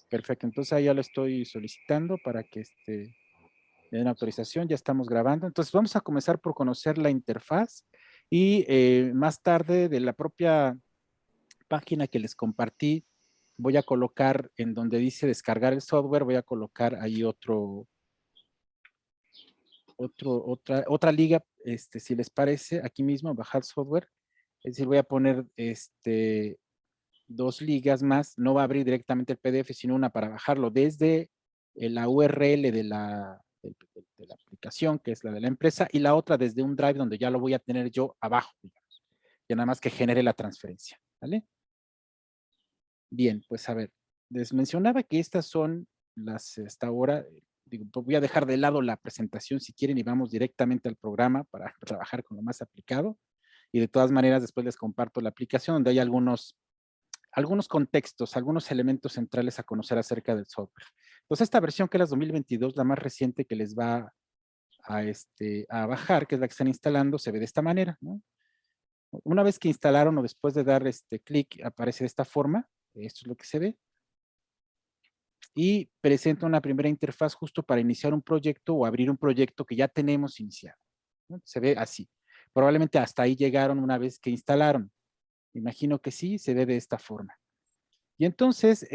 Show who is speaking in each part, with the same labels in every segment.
Speaker 1: Perfecto, entonces ahí ya lo estoy solicitando para que me den autorización, ya estamos grabando. Entonces vamos a comenzar por conocer la interfaz y más tarde de la propia página que les compartí, voy a colocar en donde dice descargar el software, voy a colocar ahí otra liga, si les parece, aquí mismo, bajar software. Es decir, voy a poner dos ligas más, no va a abrir directamente el PDF, sino una para bajarlo desde la URL de la aplicación, que es la de la empresa, y la otra desde un drive donde ya lo voy a tener yo abajo, digamos, ya nada más que genere la transferencia, ¿vale? Bien, pues a ver, les mencionaba que estas son hasta ahora, digo, pues voy a dejar de lado la presentación si quieren y vamos directamente al programa para trabajar con lo más aplicado. Y de todas maneras, después les comparto la aplicación donde hay algunos contextos, algunos elementos centrales a conocer acerca del software. Entonces, esta versión que es la 2022, la más reciente que les va a bajar, que es la que están instalando, se ve de esta manera, ¿no? Una vez que instalaron o después de dar clic, aparece de esta forma. Esto es lo que se ve. Y presenta una primera interfaz justo para iniciar un proyecto o abrir un proyecto que ya tenemos iniciado, ¿no? Se ve así. Probablemente hasta ahí llegaron una vez que instalaron. Imagino que sí, se ve de esta forma. Y entonces,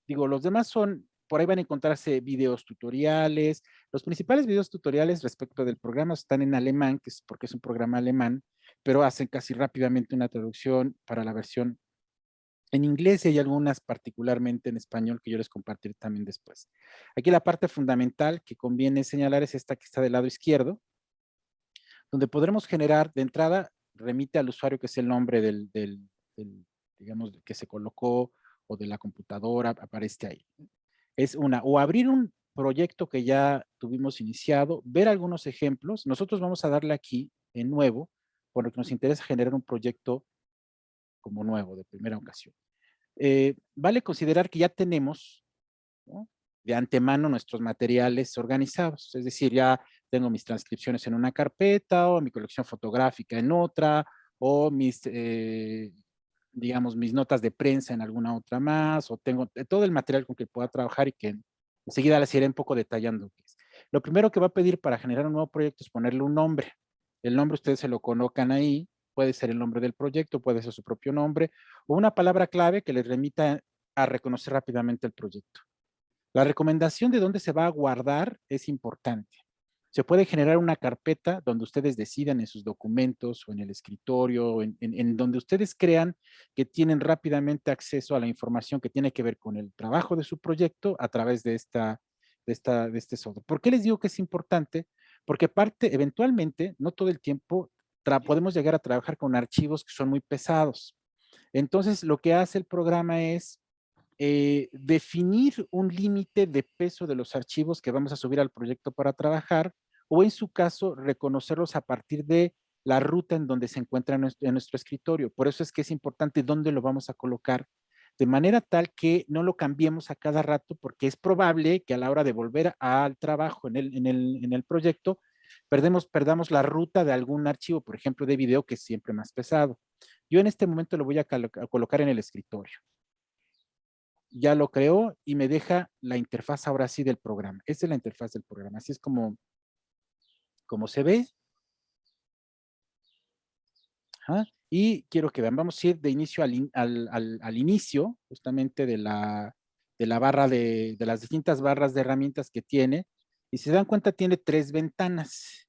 Speaker 1: digo, los demás son, por ahí van a encontrarse videos tutoriales. Los principales videos tutoriales respecto del programa están en alemán, que es porque es un programa alemán, pero hacen casi rápidamente una traducción para la versión en inglés y hay algunas particularmente en español que yo les compartiré también después. Aquí la parte fundamental que conviene señalar es esta que está del lado izquierdo, donde podremos generar de entrada, remite al usuario que es el nombre digamos, que se colocó o de la computadora, aparece ahí. Es o abrir un proyecto que ya tuvimos iniciado, ver algunos ejemplos. Nosotros vamos a darle aquí en nuevo, por lo que nos interesa generar un proyecto como nuevo, de primera ocasión. Vale considerar que ya tenemos, ¿no?, de antemano nuestros materiales organizados, es decir, ya tengo mis transcripciones en una carpeta o mi colección fotográfica en otra o digamos, mis notas de prensa en alguna otra más, o tengo todo el material con que pueda trabajar y que enseguida les iré un poco detallando. Lo primero que va a pedir para generar un nuevo proyecto es ponerle un nombre. El nombre ustedes se lo colocan ahí, puede ser el nombre del proyecto, puede ser su propio nombre, o una palabra clave que les remita a reconocer rápidamente el proyecto. La recomendación de dónde se va a guardar es importante. Se puede generar una carpeta donde ustedes decidan en sus documentos o en el escritorio, en donde ustedes crean que tienen rápidamente acceso a la información que tiene que ver con el trabajo de su proyecto a través de este software. ¿Por qué les digo que es importante? Porque eventualmente, no todo el tiempo, podemos llegar a trabajar con archivos que son muy pesados. Entonces, lo que hace el programa es definir un límite de peso de los archivos que vamos a subir al proyecto para trabajar, o en su caso, reconocerlos a partir de la ruta en donde se encuentra en nuestro escritorio. Por eso es que es importante dónde lo vamos a colocar, de manera tal que no lo cambiemos a cada rato, porque es probable que a la hora de volver al trabajo en el proyecto, perdamos la ruta de algún archivo, por ejemplo, de video, que es siempre más pesado. Yo en este momento lo voy a colocar en el escritorio. Ya lo creó y me deja la interfaz ahora sí del programa. Esta es la interfaz del programa. Así es como se ve. Ajá. Y quiero que vean, vamos a ir de inicio al inicio, justamente de la barra de las distintas barras de herramientas que tiene. Y si se dan cuenta, tiene 3 ventanas.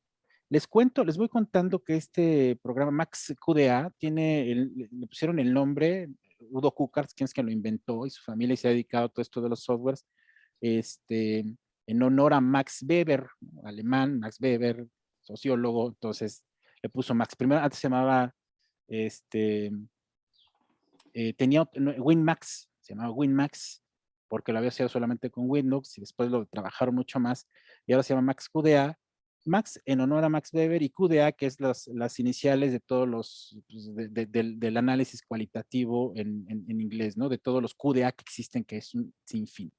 Speaker 1: Les voy contando que este programa Max QDA le pusieron el nombre, Udo Kukars, quien es que lo inventó, y su familia y se ha dedicado a todo esto de los softwares, este, en honor a Max Weber, ¿no?, alemán, Max Weber, sociólogo. Entonces le puso Max. Primero, antes se llamaba, tenía WinMax, se llamaba WinMax, porque lo había hecho solamente con Windows y después lo trabajaron mucho más y ahora se llama Max QDA. Max en honor a Max Weber y QDA, que es las iniciales de todos los, pues, del análisis cualitativo en inglés, ¿no? De todos los QDA que existen, que es un sinfín.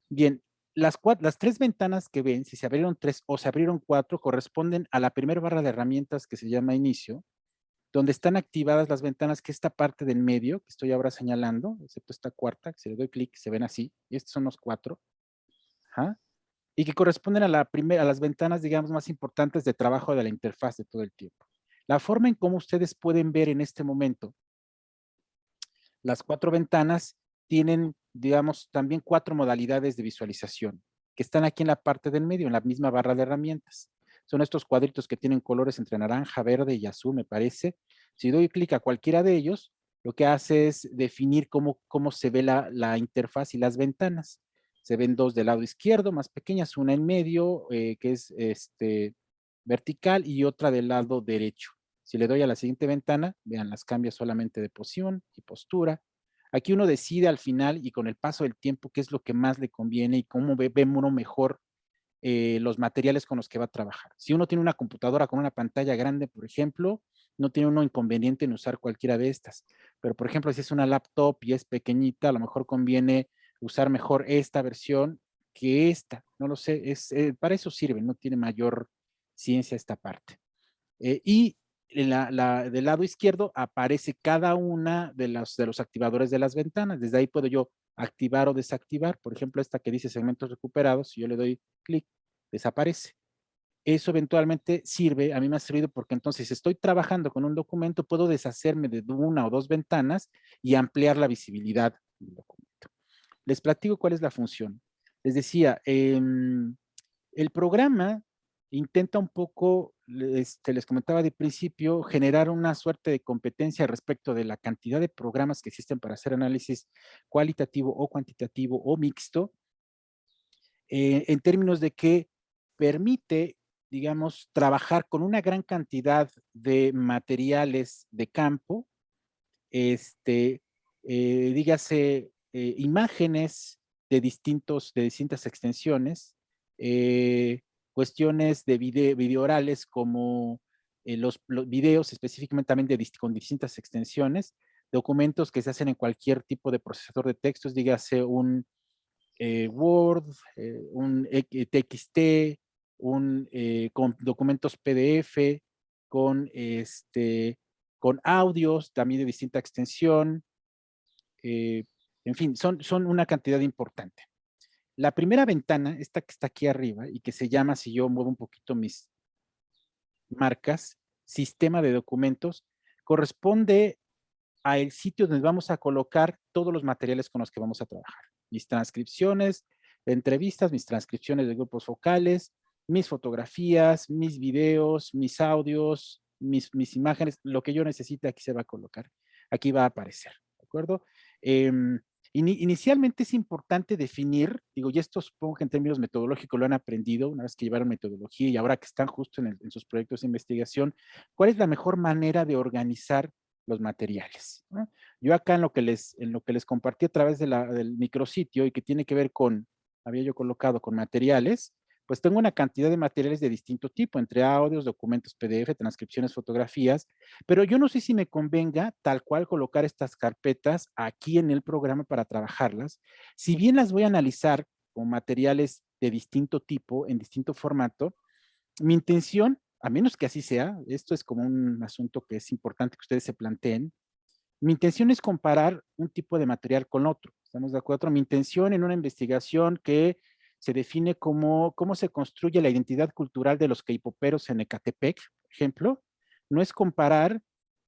Speaker 1: Bien, las 3 ventanas que ven, si se abrieron 3 o se abrieron 4, corresponden a la primera barra de herramientas que se llama inicio, donde están activadas las ventanas, que esta parte del medio, que estoy ahora señalando, excepto esta cuarta, que si le doy clic, se ven así, y estos son los 4, ajá, y que corresponden a a las ventanas, digamos, más importantes de trabajo de la interfaz de todo el tiempo. La forma en cómo ustedes pueden ver en este momento las 4 ventanas tienen, digamos, también 4 modalidades de visualización, que están aquí en la parte del medio, en la misma barra de herramientas. Son estos cuadritos que tienen colores entre naranja, verde y azul, me parece. Si doy clic a cualquiera de ellos, lo que hace es definir cómo se ve la interfaz y las ventanas. Se ven 2 del lado izquierdo, más pequeñas, una en medio, que es vertical, y otra del lado derecho. Si le doy a la siguiente ventana, vean, las cambia solamente de posición y postura. Aquí uno decide al final y con el paso del tiempo qué es lo que más le conviene y cómo ve uno mejor los materiales con los que va a trabajar. Si uno tiene una computadora con una pantalla grande, por ejemplo, no tiene uno inconveniente en usar cualquiera de estas. Pero, por ejemplo, si es una laptop y es pequeñita, a lo mejor conviene usar mejor esta versión que esta. No lo sé, para eso sirve, no tiene mayor ciencia esta parte. Y del lado izquierdo aparece cada una de los activadores de las ventanas. Desde ahí puedo yo activar o desactivar. Por ejemplo, esta que dice segmentos recuperados, si yo le doy clic, desaparece. Eso eventualmente sirve, a mí me ha servido porque entonces si estoy trabajando con un documento, puedo deshacerme de una o dos ventanas y ampliar la visibilidad del documento. Les platico cuál es la función. Les decía, el programa intenta un poco, les comentaba de principio, generar una suerte de competencia respecto de la cantidad de programas que existen para hacer análisis cualitativo o cuantitativo o mixto, en términos de que permite, digamos, trabajar con una gran cantidad de materiales de campo, dígase, imágenes de distintas extensiones, cuestiones de video orales como los videos específicamente también con distintas extensiones, documentos que se hacen en cualquier tipo de procesador de textos, dígase un Word, un TXT, con documentos PDF, con, con audios también de distinta extensión, eh, en fin, son una cantidad importante. La primera ventana, esta que está aquí arriba y que se llama, si yo muevo un poquito mis marcas, sistema de documentos, corresponde al sitio donde vamos a colocar todos los materiales con los que vamos a trabajar. Mis transcripciones de entrevistas, mis transcripciones de grupos focales, mis fotografías, mis videos, mis audios, mis imágenes, lo que yo necesite aquí se va a colocar. Aquí va a aparecer, ¿de acuerdo? Inicialmente es importante definir, digo, y esto supongo que en términos metodológicos lo han aprendido una vez que llevaron metodología y ahora que están justo en sus proyectos de investigación, ¿cuál es la mejor manera de organizar los materiales, ¿no? Yo acá en lo que les compartí a través del micrositio y que tiene que ver con, había yo colocado con materiales, pues tengo una cantidad de materiales de distinto tipo, entre audios, documentos PDF, transcripciones, fotografías, pero yo no sé si me convenga tal cual colocar estas carpetas aquí en el programa para trabajarlas. Si bien las voy a analizar con materiales de distinto tipo, en distinto formato, mi intención, a menos que así sea, esto es como un asunto que es importante que ustedes se planteen, mi intención es comparar un tipo de material con otro, ¿estamos de acuerdo? Mi intención en una investigación que se define como cómo se construye la identidad cultural de los K-poperos en Ecatepec, por ejemplo, no es comparar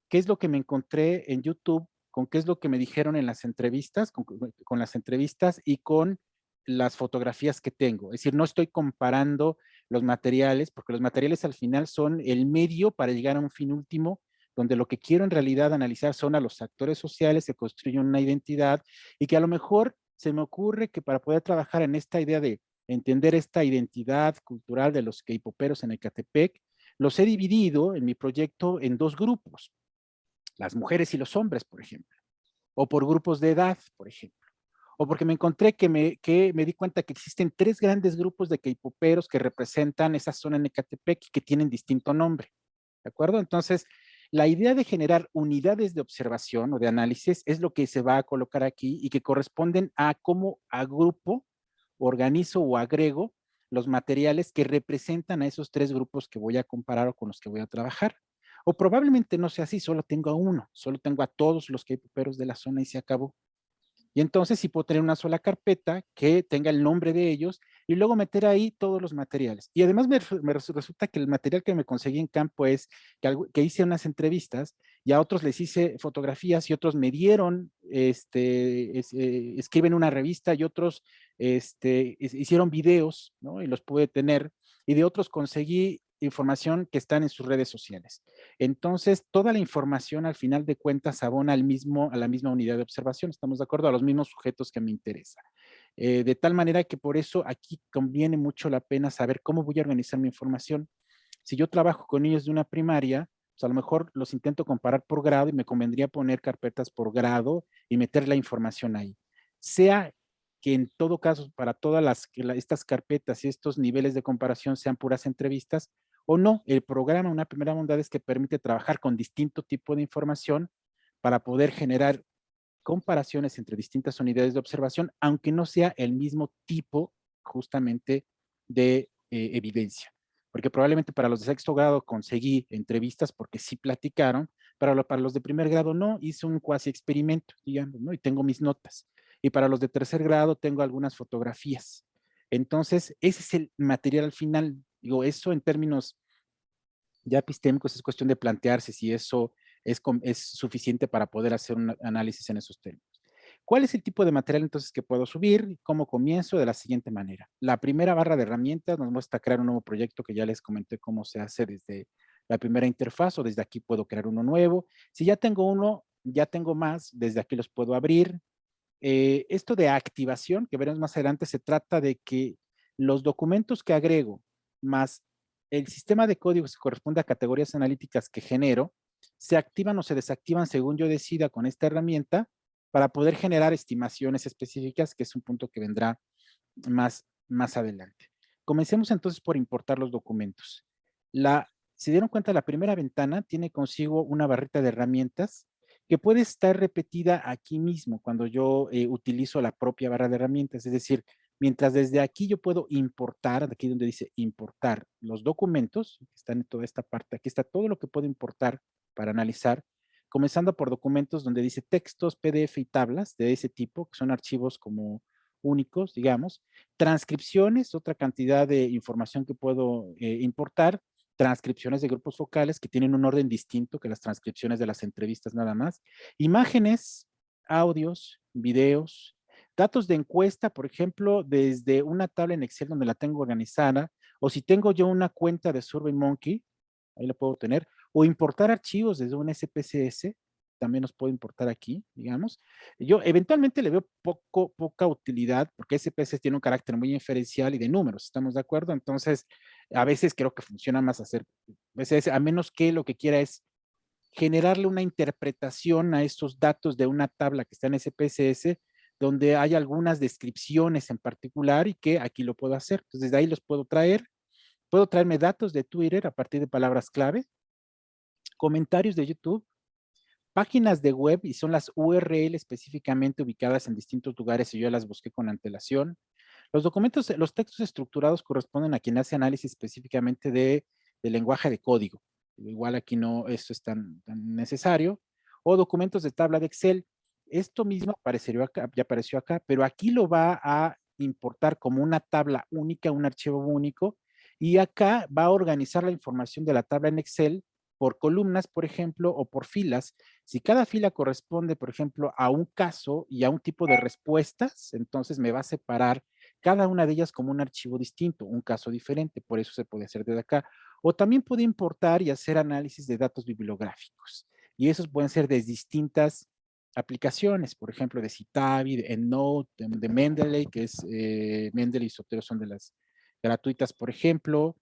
Speaker 1: qué es lo que me encontré en YouTube con qué es lo que me dijeron en las entrevistas, con las entrevistas y con las fotografías que tengo. Es decir, no estoy comparando los materiales, porque los materiales al final son el medio para llegar a un fin último, donde lo que quiero en realidad analizar son a los actores sociales que construyen una identidad y que a lo mejor se me ocurre que para poder trabajar en esta idea de entender esta identidad cultural de los K-poperos en Ecatepec, los he dividido en mi proyecto en dos grupos, las mujeres y los hombres, por ejemplo, o por grupos de edad, por ejemplo, o porque me encontré que me di cuenta que existen tres grandes grupos de K-poperos que representan esa zona en Ecatepec y que tienen distinto nombre, ¿de acuerdo? Entonces, la idea de generar unidades de observación o de análisis es lo que se va a colocar aquí y que corresponden a cómo agrupo, organizo o agrego los materiales que representan a esos tres grupos que voy a comparar o con los que voy a trabajar. O probablemente no sea así, solo tengo a uno, solo tengo a todos los K-poperos de la zona y se acabó. Y entonces sí puedo tener una sola carpeta que tenga el nombre de ellos y luego meter ahí todos los materiales. Y además resulta que el material que me conseguí en campo es que hice unas entrevistas y a otros les hice fotografías y otros me dieron, escriben una revista y otros hicieron videos, ¿no? Y los pude tener. Y de otros conseguí información que están en sus redes sociales. Entonces, toda la información al final de cuentas abona a la misma unidad de observación, ¿estamos de acuerdo? A los mismos sujetos que me interesa. De tal manera que por eso aquí conviene mucho la pena saber cómo voy a organizar mi información. Si yo trabajo con niños de una primaria, pues a lo mejor los intento comparar por grado y me convendría poner carpetas por grado y meter la información ahí. Sea que en todo caso, para todas estas carpetas y estos niveles de comparación sean puras entrevistas, o no, el programa, una primera bondad es que permite trabajar con distinto tipo de información para poder generar comparaciones entre distintas unidades de observación, aunque no sea el mismo tipo justamente de evidencia. Porque probablemente para los de sexto grado conseguí entrevistas porque sí platicaron, pero para los de primer grado no, hice un cuasi experimento, digamos, ¿no? Y tengo mis notas. Y para los de tercer grado tengo algunas fotografías. Entonces, ese es el material al final. Digo, eso en términos ya epistémicos es cuestión de plantearse si eso es suficiente para poder hacer un análisis en esos términos. ¿Cuál es el tipo de material entonces que puedo subir? ¿Cómo comienzo? De la siguiente manera. La primera barra de herramientas nos muestra crear un nuevo proyecto que ya les comenté cómo se hace desde la primera interfaz o desde aquí puedo crear uno nuevo. Si ya tengo uno, ya tengo más, desde aquí los puedo abrir. Esto de activación, que veremos más adelante, se trata de que los documentos que agrego más el sistema de códigos que corresponde a categorías analíticas que genero, se activan o se desactivan según yo decida con esta herramienta para poder generar estimaciones específicas, que es un punto que vendrá más adelante. Comencemos entonces por importar los documentos. ¿Se dieron cuenta? La primera ventana tiene consigo una barrita de herramientas que puede estar repetida aquí mismo cuando yo utilizo la propia barra de herramientas. Es decir, mientras desde aquí yo puedo importar, aquí donde dice importar los documentos, que están en toda esta parte, aquí está todo lo que puedo importar para analizar, comenzando por documentos donde dice textos, PDF y tablas de ese tipo, que son archivos como únicos, digamos, transcripciones, otra cantidad de información que puedo importar, transcripciones de grupos focales que tienen un orden distinto que las transcripciones de las entrevistas nada más, imágenes, audios, videos, datos de encuesta, por ejemplo, desde una tabla en Excel donde la tengo organizada, o si tengo yo una cuenta de SurveyMonkey, ahí la puedo tener, o importar archivos desde un SPSS, también los puedo importar aquí, digamos. Yo eventualmente le veo poca utilidad porque SPSS tiene un carácter muy inferencial y de números, ¿estamos de acuerdo? Entonces, a veces creo que funciona más hacer, a menos que lo que quiera es generarle una interpretación a estos datos de una tabla que está en SPSS, donde hay algunas descripciones en particular y que aquí lo puedo hacer. Entonces, desde ahí los puedo traerme datos de Twitter a partir de palabras clave, comentarios de YouTube, páginas de web y son las URL específicamente ubicadas en distintos lugares y yo las busqué con antelación. Los textos estructurados corresponden a quien hace análisis específicamente de lenguaje de código. Igual aquí no, esto es tan necesario. O documentos de tabla de Excel. Esto mismo ya apareció acá, pero aquí lo va a importar como una tabla única, un archivo único, y acá va a organizar la información de la tabla en Excel por columnas, por ejemplo, o por filas. Si cada fila corresponde, por ejemplo, a un caso y a un tipo de respuestas, entonces me va a separar cada una de ellas como un archivo distinto, un caso diferente, por eso se puede hacer desde acá. O también puede importar y hacer análisis de datos bibliográficos. Y esos pueden ser de distintas aplicaciones, por ejemplo, de Citavi, de EndNote, de Mendeley, que es Mendeley y Sotero son de las gratuitas, por ejemplo,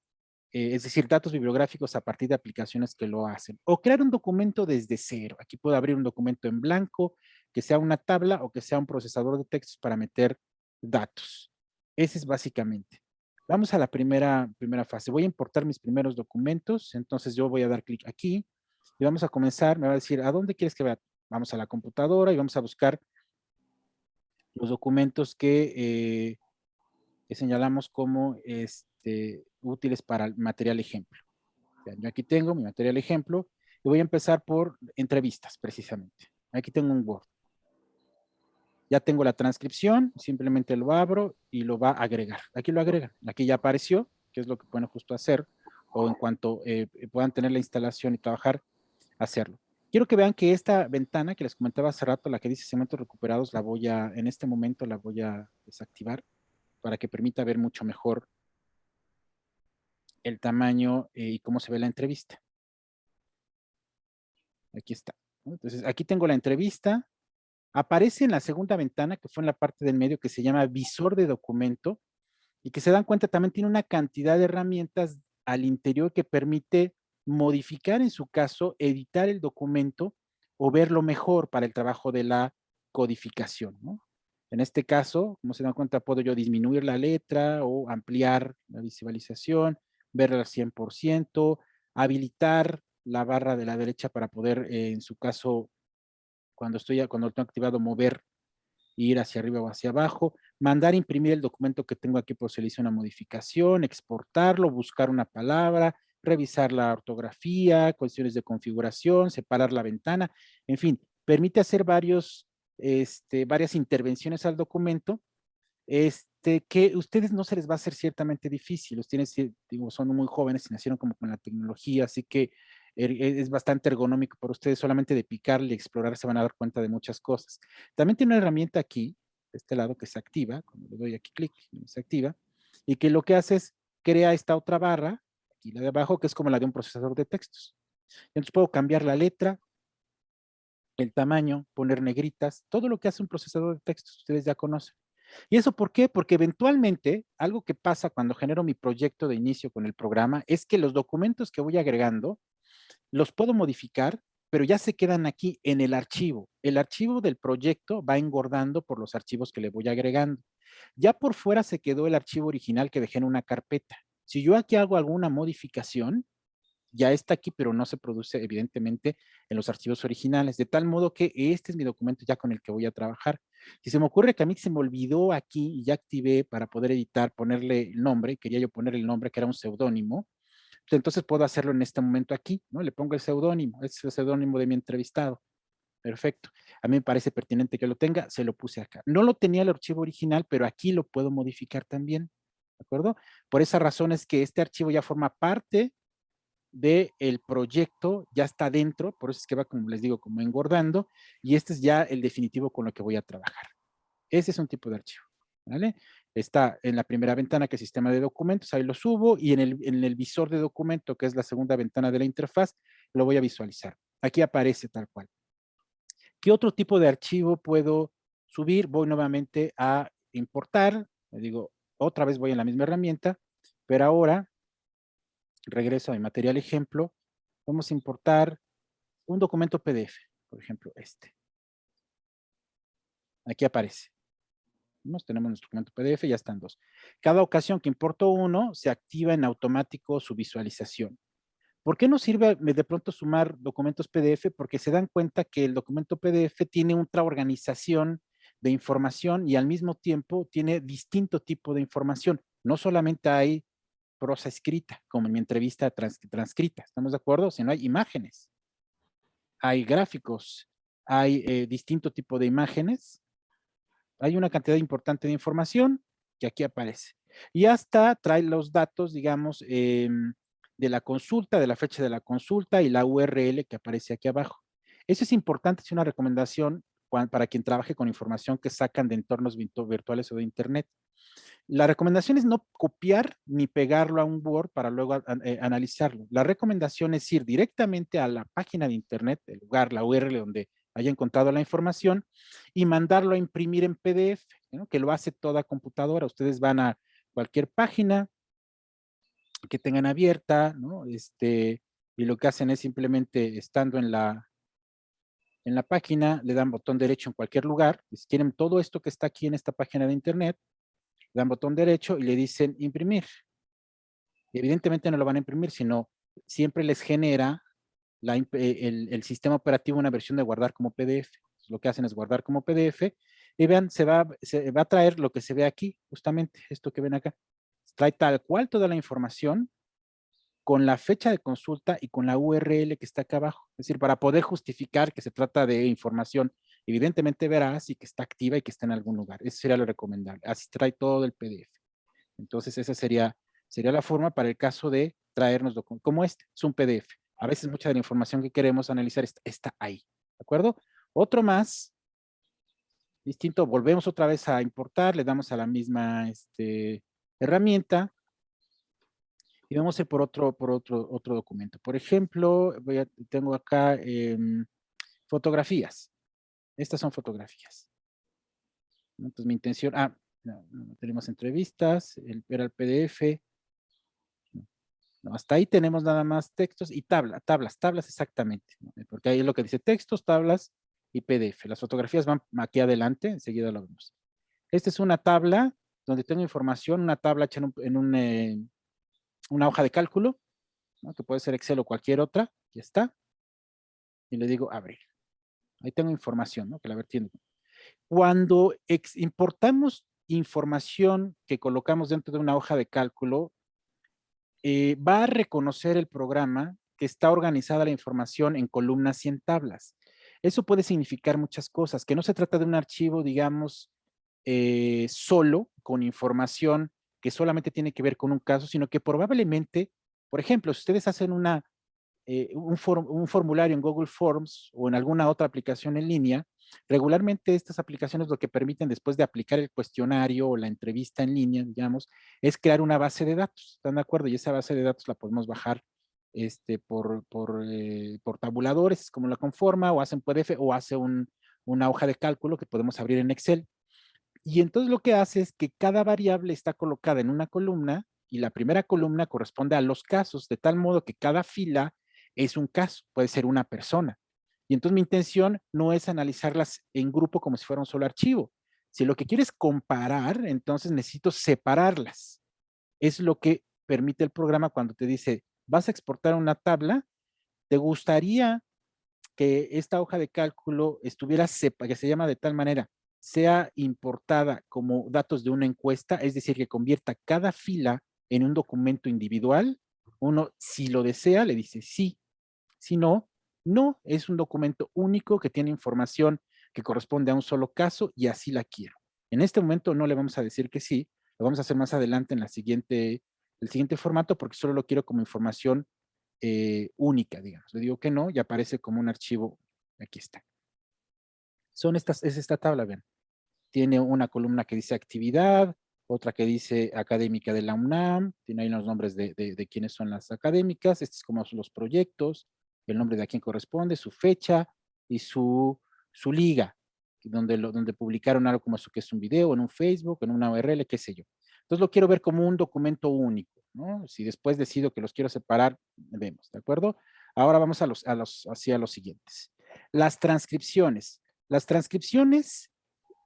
Speaker 1: es decir, datos bibliográficos a partir de aplicaciones que lo hacen. O crear un documento desde cero. Aquí puedo abrir un documento en blanco, que sea una tabla o que sea un procesador de textos para meter datos. Ese es básicamente. Vamos a la primera fase. Voy a importar mis primeros documentos. Entonces yo voy a dar clic aquí y vamos a comenzar. Me va a decir, ¿a dónde quieres que vea? Vamos a la computadora y vamos a buscar los documentos que señalamos como útiles para el material ejemplo. Yo aquí tengo mi material ejemplo Y voy a empezar por entrevistas, precisamente. Aquí tengo un Word. Ya tengo la transcripción, simplemente lo abro y lo va a agregar. Aquí lo agrega. Aquí ya apareció, que es lo que pueden justo hacer, o en cuanto puedan tener la instalación y trabajar, hacerlo. Quiero que vean que esta ventana que les comentaba hace rato, la que dice segmentos recuperados, en este momento la voy a desactivar para que permita ver mucho mejor el tamaño y cómo se ve la entrevista. Aquí está. Entonces, aquí tengo la entrevista. Aparece en la segunda ventana, que fue en la parte del medio, que se llama visor de documento, y que se dan cuenta también tiene una cantidad de herramientas al interior que permite modificar, en su caso, editar el documento o verlo mejor para el trabajo de la codificación, ¿no? En este caso, como se dan cuenta, puedo yo disminuir la letra o ampliar la visualización, verla al 100%, habilitar la barra de la derecha para poder, en su caso, cuando lo tengo activado, mover, ir hacia arriba o hacia abajo, mandar imprimir el documento que tengo aquí por si le hice una modificación, exportarlo, buscar una palabra, revisar la ortografía, cuestiones de configuración, separar la ventana, en fin, permite hacer varias intervenciones al documento, que a ustedes no se les va a hacer ciertamente difícil. Ustedes, digo, son muy jóvenes y nacieron como con la tecnología, así que es bastante ergonómico para ustedes. Solamente de picarle y explorar se van a dar cuenta de muchas cosas. También tiene una herramienta aquí, de este lado, que se activa, cuando le doy aquí clic, se activa, y que lo que hace es crea esta otra barra, aquí la de abajo, que es como la de un procesador de textos. Entonces puedo cambiar la letra, el tamaño, poner negritas, todo lo que hace un procesador de textos, ustedes ya conocen. ¿Y eso por qué? Porque eventualmente algo que pasa cuando genero mi proyecto de inicio con el programa es que los documentos que voy agregando los puedo modificar, pero ya se quedan aquí en el archivo. El archivo del proyecto va engordando por los archivos que le voy agregando. Ya por fuera se quedó el archivo original que dejé en una carpeta. Si yo aquí hago alguna modificación, ya está aquí, pero no se produce evidentemente en los archivos originales, de tal modo que este es mi documento ya con el que voy a trabajar. Si se me ocurre que a mí se me olvidó aquí y ya activé para poder editar, ponerle el nombre, quería yo poner el nombre que era un seudónimo, pues entonces puedo hacerlo en este momento aquí, ¿no? Le pongo el seudónimo, es el seudónimo de mi entrevistado. Perfecto. A mí me parece pertinente que lo tenga, se lo puse acá. No lo tenía el archivo original, pero aquí lo puedo modificar también, ¿de acuerdo? Por esa razón es que este archivo ya forma parte del proyecto, ya está dentro, por eso es que va, como les digo, como engordando, y este es ya el definitivo con lo que voy a trabajar. Ese es un tipo de archivo, ¿vale? Está en la primera ventana, que es sistema de documentos, ahí lo subo, y en el visor de documento, que es la segunda ventana de la interfaz, lo voy a visualizar. Aquí aparece tal cual. ¿Qué otro tipo de archivo puedo subir? Voy nuevamente a importar, le digo, otra vez voy en la misma herramienta, pero ahora regreso a mi material ejemplo, vamos a importar un documento PDF, por ejemplo, este. Aquí aparece. Tenemos nuestro documento PDF, ya están dos. Cada ocasión que importo uno, se activa en automático su visualización. ¿Por qué nos sirve de pronto sumar documentos PDF? Porque se dan cuenta que el documento PDF tiene otra organización de información y al mismo tiempo tiene distinto tipo de información. No solamente hay prosa escrita, como en mi entrevista transcrita, ¿estamos de acuerdo? Sino hay imágenes, hay gráficos, hay distinto tipo de imágenes, hay una cantidad importante de información que aquí aparece. Y hasta trae los datos, digamos, de la consulta, de la fecha de la consulta y la URL que aparece aquí abajo. Eso es importante, es una recomendación para quien trabaje con información que sacan de entornos virtuales o de Internet. La recomendación es no copiar ni pegarlo a un Word para luego analizarlo. La recomendación es ir directamente a la página de Internet, el lugar, la URL donde haya encontrado la información y mandarlo a imprimir en PDF, ¿no? Que lo hace toda computadora. Ustedes van a cualquier página que tengan abierta, ¿no? Y lo que hacen es simplemente estando en la página, le dan botón derecho en cualquier lugar. Si quieren todo esto que está aquí en esta página de Internet, le dan botón derecho y le dicen imprimir. Evidentemente no lo van a imprimir, sino siempre les genera el sistema operativo una versión de guardar como PDF. Lo que hacen es guardar como PDF y vean, se va a traer lo que se ve aquí, justamente esto que ven acá. Trae tal cual toda la información con la fecha de consulta y con la URL que está acá abajo. Es decir, para poder justificar que se trata de información evidentemente veraz y que está activa y que está en algún lugar. Eso sería lo recomendable. Así trae todo el PDF. Entonces, esa sería la forma para el caso de traernos documentos. Como este, es un PDF. A veces mucha de la información que queremos analizar está ahí. ¿De acuerdo? Otro más, distinto, volvemos otra vez a importar, le damos a la misma herramienta y vamos a ir por otro documento. Por ejemplo, tengo acá fotografías. Estas son fotografías. Entonces mi intención, no tenemos entrevistas, era el PDF. No, hasta ahí tenemos nada más textos y tablas exactamente, ¿no? Porque ahí es lo que dice textos, tablas y PDF. Las fotografías van aquí adelante, enseguida lo vemos. Esta es una tabla donde tengo información, una tabla hecha en una hoja de cálculo, ¿no? Que puede ser Excel o cualquier otra, ya está. Y le digo abrir. Ahí tengo información, ¿no? Que la vertiente. Cuando importamos información que colocamos dentro de una hoja de cálculo, va a reconocer el programa que está organizada la información en columnas y en tablas. Eso puede significar muchas cosas, que no se trata de un archivo, digamos, solo, con información que solamente tiene que ver con un caso, sino que probablemente, por ejemplo, si ustedes hacen un formulario en Google Forms o en alguna otra aplicación en línea, regularmente estas aplicaciones lo que permiten después de aplicar el cuestionario o la entrevista en línea, digamos, es crear una base de datos, ¿están de acuerdo? Y esa base de datos la podemos bajar por tabuladores, como la conforma, o hace un PDF, o hace una hoja de cálculo que podemos abrir en Excel. Y entonces lo que hace es que cada variable está colocada en una columna y la primera columna corresponde a los casos, de tal modo que cada fila es un caso, puede ser una persona. Y entonces mi intención no es analizarlas en grupo como si fuera un solo archivo. Si lo que quiero es comparar, entonces necesito separarlas. Es lo que permite el programa cuando te dice, vas a exportar una tabla, ¿te gustaría que esta hoja de cálculo estuviera que se llama de tal manera, sea importada como datos de una encuesta, es decir, que convierta cada fila en un documento individual? Uno, si lo desea, le dice sí. Si no, no, es un documento único que tiene información que corresponde a un solo caso y así la quiero. En este momento no le vamos a decir que sí, lo vamos a hacer más adelante en el siguiente formato porque solo lo quiero como información única, digamos. Le digo que no y aparece como un archivo. Aquí está. Es esta tabla, ven. Tiene una columna que dice actividad, otra que dice académica de la UNAM, tiene ahí los nombres de quiénes son las académicas, estos es como son los proyectos, el nombre de a quién corresponde, su fecha y su liga, donde publicaron algo como eso, que es un video, en un Facebook, en una URL, qué sé yo. Entonces lo quiero ver como un documento único, ¿no? Si después decido que los quiero separar, vemos, ¿de acuerdo? Ahora vamos hacia los siguientes. Las transcripciones. Las transcripciones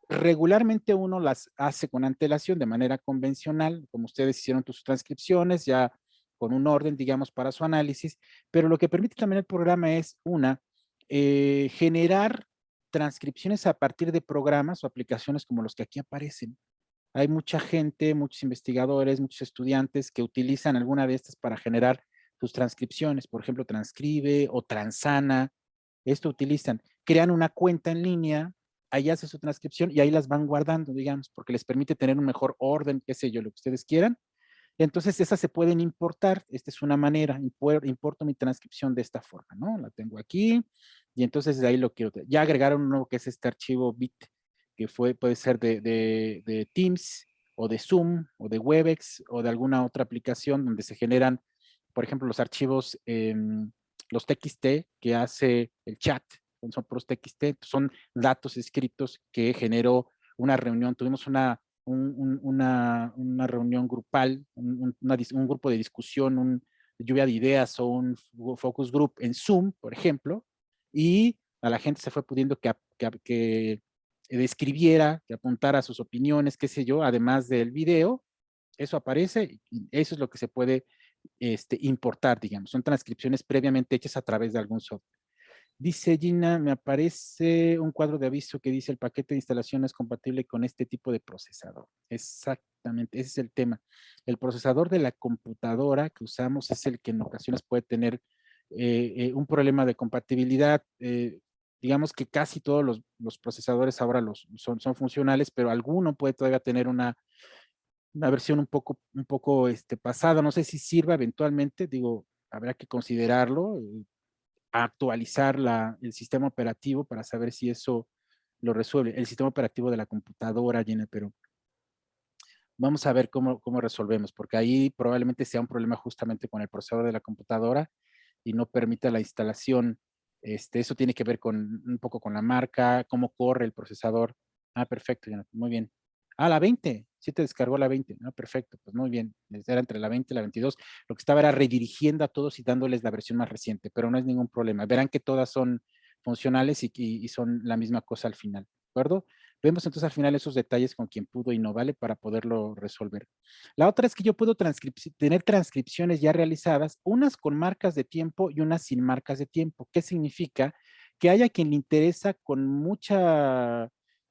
Speaker 1: regularmente uno las hace con antelación de manera convencional, como ustedes hicieron tus transcripciones, ya con un orden, digamos, para su análisis, pero lo que permite también el programa es, generar transcripciones a partir de programas o aplicaciones como los que aquí aparecen. Hay mucha gente, muchos investigadores, muchos estudiantes que utilizan alguna de estas para generar sus transcripciones. Por ejemplo, Transcribe o Transana. Esto utilizan. Crean una cuenta en línea, ahí hace su transcripción y ahí las van guardando, digamos, porque les permite tener un mejor orden, qué sé yo, lo que ustedes quieran. Entonces, esas se pueden importar. Esta es una manera. Importo mi transcripción de esta forma, ¿no? La tengo aquí y entonces de ahí lo quiero. Ya agregaron uno que es este archivo bit, que puede ser de Teams o de Zoom o de Webex o de alguna otra aplicación donde se generan, por ejemplo, los archivos, los TXT que hace el chat, son puros TXT, son datos escritos que generó una reunión. Tuvimos una reunión grupal, un grupo de discusión, lluvia de ideas o un focus group en Zoom, por ejemplo, y a la gente se fue pudiendo que describiera, que apuntara sus opiniones, qué sé yo, además del video. Eso aparece y eso es lo que se puede importar, digamos. Son transcripciones previamente hechas a través de algún software. Dice Gina, me aparece un cuadro de aviso que dice el paquete de instalación es compatible con este tipo de procesador. Exactamente. Exactamente, ese es el tema. El procesador de la computadora que usamos es el que en ocasiones puede tener un problema de compatibilidad. Digamos que casi todos los procesadores ahora son funcionales, pero alguno puede todavía tener una versión un poco pasada. No sé si sirva eventualmente, digo, habrá que considerarlo, actualizar el sistema operativo para saber si eso lo resuelve. El sistema operativo de la computadora, Jenna, pero vamos a ver cómo resolvemos, porque ahí probablemente sea un problema justamente con el procesador de la computadora y no permita la instalación. Eso tiene que ver un poco con la marca, cómo corre el procesador. Ah, perfecto, Jonathan, muy bien. Ah, la 20, sí te descargó la 20. Ah, perfecto, pues muy bien. Era entre la 20 y la 22. Lo que estaba era redirigiendo a todos y dándoles la versión más reciente, pero no es ningún problema. Verán que todas son funcionales y son la misma cosa al final, ¿de acuerdo? Vemos entonces al final esos detalles con quien pudo y no vale para poderlo resolver. La otra es que yo puedo tener transcripciones ya realizadas, unas con marcas de tiempo y unas sin marcas de tiempo. ¿Qué significa? Que haya quien le interesa con mucha,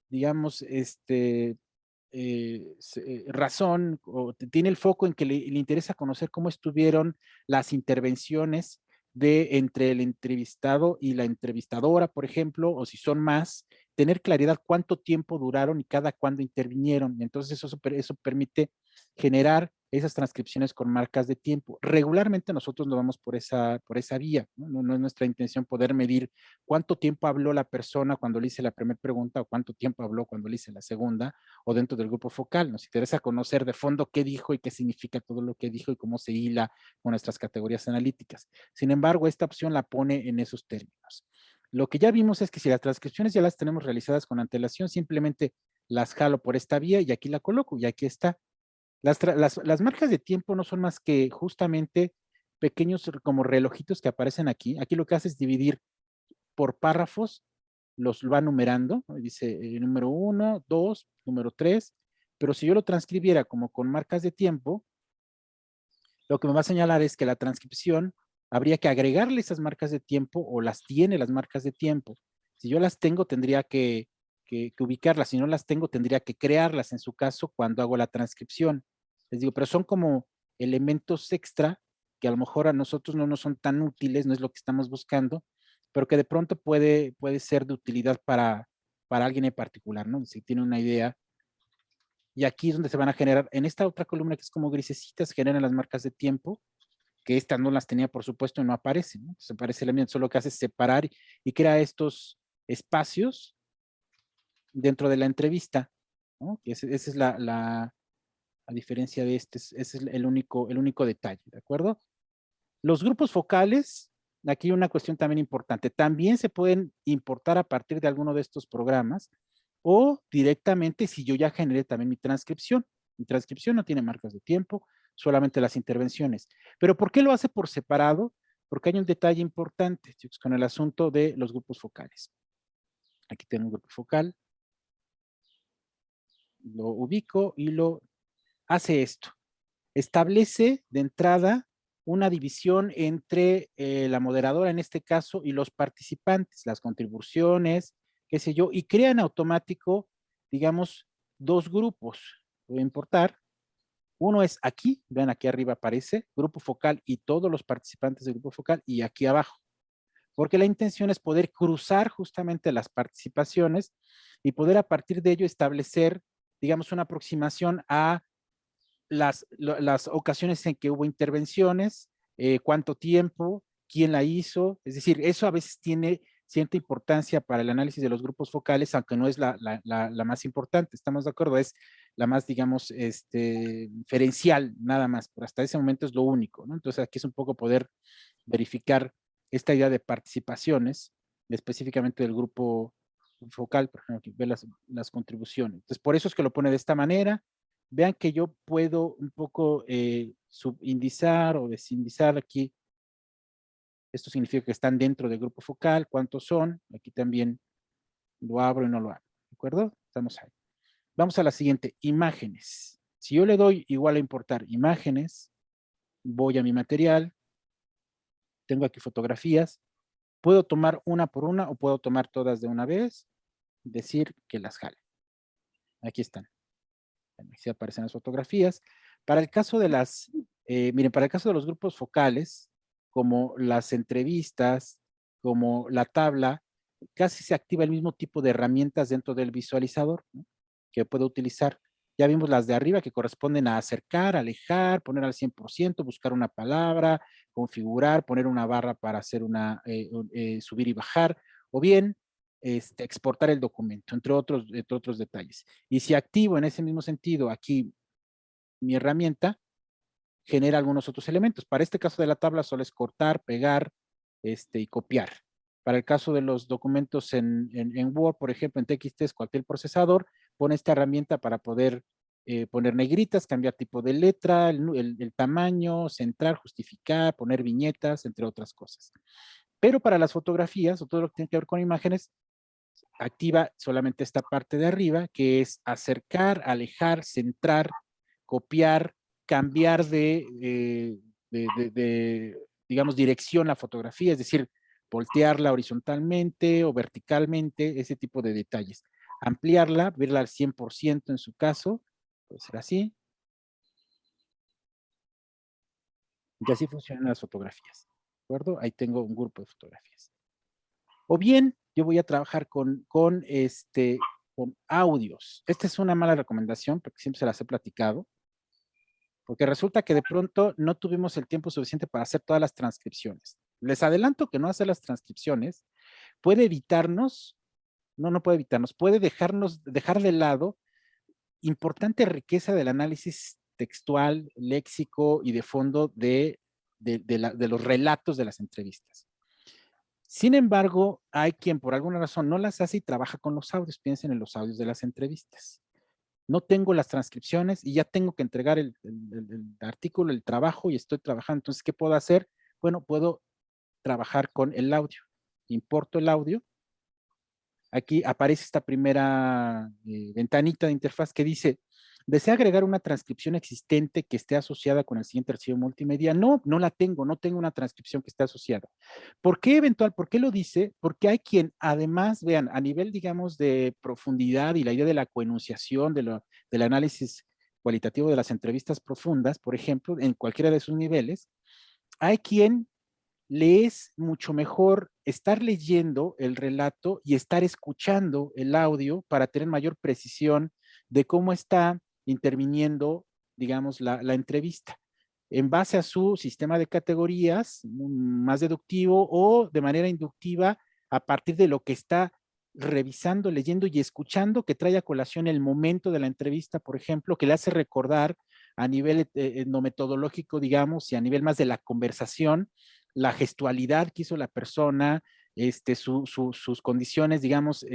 Speaker 1: digamos, razón, o tiene el foco en que le interesa conocer cómo estuvieron las intervenciones entre el entrevistado y la entrevistadora, por ejemplo, o si son más, tener claridad cuánto tiempo duraron y cada cuándo intervinieron. Entonces eso permite generar esas transcripciones con marcas de tiempo. Regularmente nosotros nos vamos por esa vía, ¿no? No es nuestra intención poder medir cuánto tiempo habló la persona cuando le hice la primera pregunta o cuánto tiempo habló cuando le hice la segunda o dentro del grupo focal. Nos interesa conocer de fondo qué dijo y qué significa todo lo que dijo y cómo se hila con nuestras categorías analíticas. Sin embargo, esta opción la pone en esos términos. Lo que ya vimos es que si las transcripciones ya las tenemos realizadas con antelación, simplemente las jalo por esta vía y aquí la coloco y aquí está. Las marcas de tiempo no son más que justamente pequeños como relojitos que aparecen aquí. Aquí lo que hace es dividir por párrafos, los va numerando, ¿no? Dice número 1, 2, número 3, pero si yo lo transcribiera como con marcas de tiempo, lo que me va a señalar es que la transcripción habría que agregarle esas marcas de tiempo o las tiene las marcas de tiempo. Si yo las tengo, tendría que ubicarlas. Si no las tengo, tendría que crearlas en su caso cuando hago la transcripción. Les digo, pero son como elementos extra que a lo mejor a nosotros no nos son tan útiles, no es lo que estamos buscando, pero que de pronto puede ser de utilidad para alguien en particular, ¿no? Si tiene una idea. Y aquí es donde se van a generar, en esta otra columna que es como grisecitas, generan las marcas de tiempo, que estas no las tenía, por supuesto, y no aparecen, ¿no? Entonces aparece el elemento, solo que hace es separar y crea estos espacios dentro de la entrevista, ¿no? Esa es a diferencia de ese es el único detalle, ¿de acuerdo? Los grupos focales, aquí una cuestión también importante, también se pueden importar a partir de alguno de estos programas o directamente si yo ya generé también mi transcripción. Mi transcripción no tiene marcas de tiempo, solamente las intervenciones. Pero ¿por qué lo hace por separado? Porque hay un detalle importante, chicos, con el asunto de los grupos focales. Aquí tengo un grupo focal, lo ubico y lo hace esto. Establece de entrada una división entre la moderadora en este caso y los participantes, las contribuciones, qué sé yo, y crea en automático, digamos, dos grupos. Voy a importar. Uno es aquí, vean aquí arriba aparece, grupo focal y todos los participantes del grupo focal, y aquí abajo. Porque la intención es poder cruzar justamente las participaciones y poder a partir de ello establecer, digamos, una aproximación a las ocasiones en que hubo intervenciones, cuánto tiempo, quién la hizo, es decir, eso a veces tiene cierta importancia para el análisis de los grupos focales, aunque no es la más importante, estamos de acuerdo, es la más, digamos, diferencial, nada más, pero hasta ese momento es lo único, ¿no? Entonces aquí es un poco poder verificar esta idea de participaciones, específicamente del grupo focal, por ejemplo, aquí ve las contribuciones. Entonces, por eso es que lo pone de esta manera. Vean que yo puedo un poco subindizar o desindizar aquí. Esto significa que están dentro del grupo focal. ¿Cuántos son? Aquí también lo abro y no lo abro. ¿De acuerdo? Estamos ahí. Vamos a la siguiente. Imágenes. Si yo le doy igual a importar imágenes, voy a mi material. Tengo aquí fotografías. Puedo tomar una por una o puedo tomar todas de una vez. Decir que las jale. Aquí están. Aquí aparecen las fotografías. Para el caso de las, miren, para el caso de los grupos focales, como las entrevistas, como la tabla, casi se activa el mismo tipo de herramientas dentro del visualizador, ¿no?, que puedo utilizar. Ya vimos las de arriba que corresponden a acercar, alejar, poner al 100%, buscar una palabra, configurar, poner una barra para hacer una, subir y bajar, o bien exportar el documento, entre otros detalles. Y si activo en ese mismo sentido aquí mi herramienta, genera algunos otros elementos. Para este caso de la tabla solo es cortar, pegar y copiar. Para el caso de los documentos en Word, por ejemplo, en TXT, cualquier procesador, pone esta herramienta para poder poner negritas, cambiar tipo de letra, el tamaño, centrar, justificar, poner viñetas, entre otras cosas. Pero para las fotografías o todo lo que tiene que ver con imágenes, activa solamente esta parte de arriba, que es acercar, alejar, centrar, copiar, cambiar digamos, dirección la fotografía, es decir, voltearla horizontalmente o verticalmente, ese tipo de detalles. Ampliarla, verla al 100% en su caso, puede ser así. Y así funcionan las fotografías, ¿de acuerdo? Ahí tengo un grupo de fotografías. O bien, yo voy a trabajar con audios. Esta es una mala recomendación, porque siempre se las he platicado, porque resulta que de pronto no tuvimos el tiempo suficiente para hacer todas las transcripciones. Les adelanto que no hacer las transcripciones puede evitarnos, no puede evitarnos, puede dejar de lado importante riqueza del análisis textual, léxico y de fondo de los relatos de las entrevistas. Sin embargo, hay quien por alguna razón no las hace y trabaja con los audios. Piensen en los audios de las entrevistas. No tengo las transcripciones y ya tengo que entregar el artículo, el trabajo y estoy trabajando. Entonces, ¿qué puedo hacer? Bueno, puedo trabajar con el audio. Importo el audio. Aquí aparece esta primera ventanita de interfaz que dice, ¿desea agregar una transcripción existente que esté asociada con el siguiente archivo multimedia? No, no la tengo, no tengo una transcripción que esté asociada. ¿Por qué eventual? ¿Por qué lo dice? Porque hay quien además, vean, a nivel, digamos, de profundidad y la idea de la coenunciación, del análisis cualitativo de las entrevistas profundas, por ejemplo, en cualquiera de sus niveles, hay quien le es mucho mejor estar leyendo el relato y estar escuchando el audio para tener mayor precisión de cómo está interviniendo, digamos, la entrevista, en base a su sistema de categorías más deductivo o de manera inductiva a partir de lo que está revisando, leyendo y escuchando, que trae a colación el momento de la entrevista, por ejemplo, que le hace recordar a nivel etnometodológico, digamos, y a nivel más de la conversación, la gestualidad que hizo la persona, sus condiciones, digamos,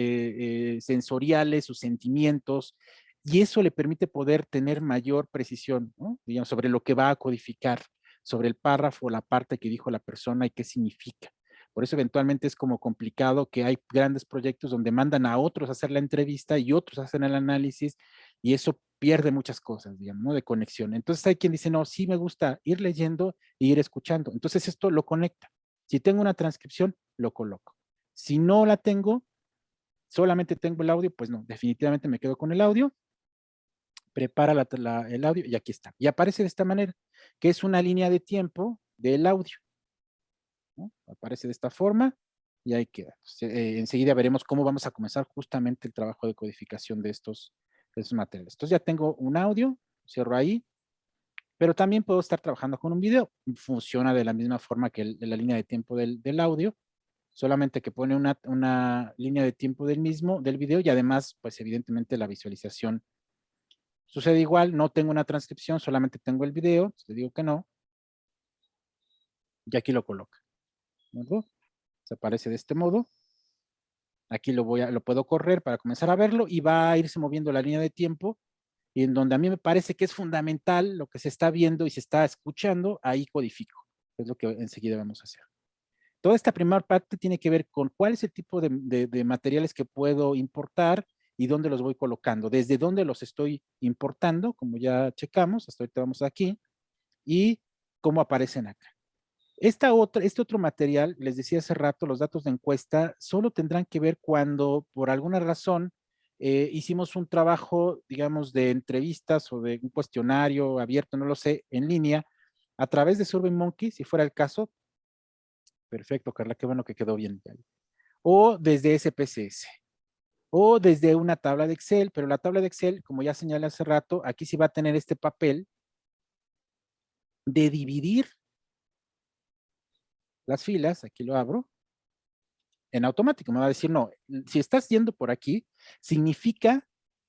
Speaker 1: sensoriales, sus sentimientos, y eso le permite poder tener mayor precisión, ¿no?, digamos, sobre lo que va a codificar, sobre el párrafo, la parte que dijo la persona y qué significa. Por eso eventualmente es como complicado que hay grandes proyectos donde mandan a otros a hacer la entrevista y otros hacen el análisis y eso pierde muchas cosas, digamos, ¿no?, de conexión. Entonces hay quien dice, no, sí me gusta ir leyendo e ir escuchando. Entonces esto lo conecta. Si tengo una transcripción, lo coloco. Si no la tengo, solamente tengo el audio, pues no, definitivamente me quedo con el audio, prepara el audio y aquí está. Y aparece de esta manera, que es una línea de tiempo del audio, ¿no? Aparece de esta forma y ahí queda. Enseguida veremos cómo vamos a comenzar justamente el trabajo de codificación de estos materiales. Entonces ya tengo un audio, cierro ahí, pero también puedo estar trabajando con un video. Funciona de la misma forma que la línea de tiempo del audio, solamente que pone una línea de tiempo del video y además, pues evidentemente la visualización sucede igual. No tengo una transcripción, solamente tengo el video, le digo que no, y aquí lo coloca, ¿no? Se aparece de este modo. Aquí lo puedo correr para comenzar a verlo y va a irse moviendo la línea de tiempo y en donde a mí me parece que es fundamental lo que se está viendo y se está escuchando, ahí codifico. Es lo que enseguida vamos a hacer. Toda esta primera parte tiene que ver con cuál es el tipo de materiales que puedo importar y dónde los voy colocando, desde dónde los estoy importando, como ya checamos, hasta ahorita vamos aquí, y cómo aparecen acá. Este otro material, les decía hace rato, los datos de encuesta, solo tendrán que ver cuando por alguna razón hicimos un trabajo, digamos, de entrevistas o de un cuestionario abierto, no lo sé, en línea, a través de SurveyMonkey, si fuera el caso. Perfecto, Carla, qué bueno que quedó bien. O desde SPSS, o desde una tabla de Excel, pero la tabla de Excel, como ya señalé hace rato, aquí sí va a tener este papel de dividir las filas, aquí lo abro, en automático. Me va a decir, no, si estás yendo por aquí, significa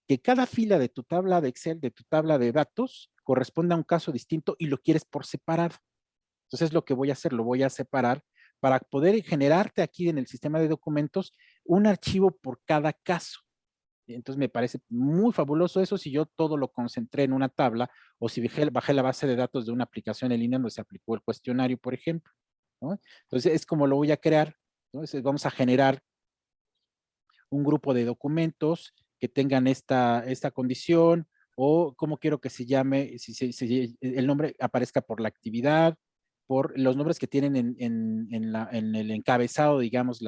Speaker 1: que cada fila de tu tabla de Excel, de tu tabla de datos, corresponde a un caso distinto y lo quieres por separado. Entonces, lo que voy a hacer, lo voy a separar para poder generarte aquí en el sistema de documentos un archivo por cada caso. Entonces, me parece muy fabuloso eso si yo todo lo concentré en una tabla o si bajé la base de datos de una aplicación en línea donde se aplicó el cuestionario, por ejemplo, ¿no? Entonces, es como lo voy a crear. Entonces, vamos a generar un grupo de documentos que tengan esta condición o cómo quiero que se llame, si el nombre aparezca por la actividad, por los nombres que tienen en el encabezado, digamos,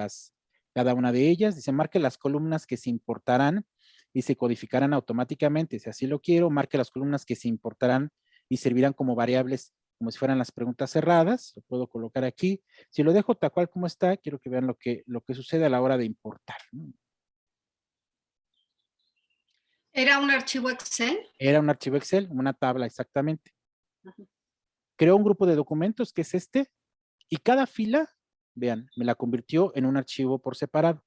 Speaker 1: cada una de ellas. Dice, marque las columnas que se importarán y se codificarán automáticamente, si así lo quiero, marque las columnas que se importarán y servirán como variables como si fueran las preguntas cerradas, lo puedo colocar aquí. Si lo dejo tal cual como está, quiero que vean lo que sucede a la hora de importar, ¿no?
Speaker 2: ¿Era un archivo Excel?
Speaker 1: Era un archivo Excel, una tabla exactamente.
Speaker 2: Ujú.
Speaker 1: Creó un grupo de documentos que es este, y cada fila, vean, me la convirtió en un archivo por separado.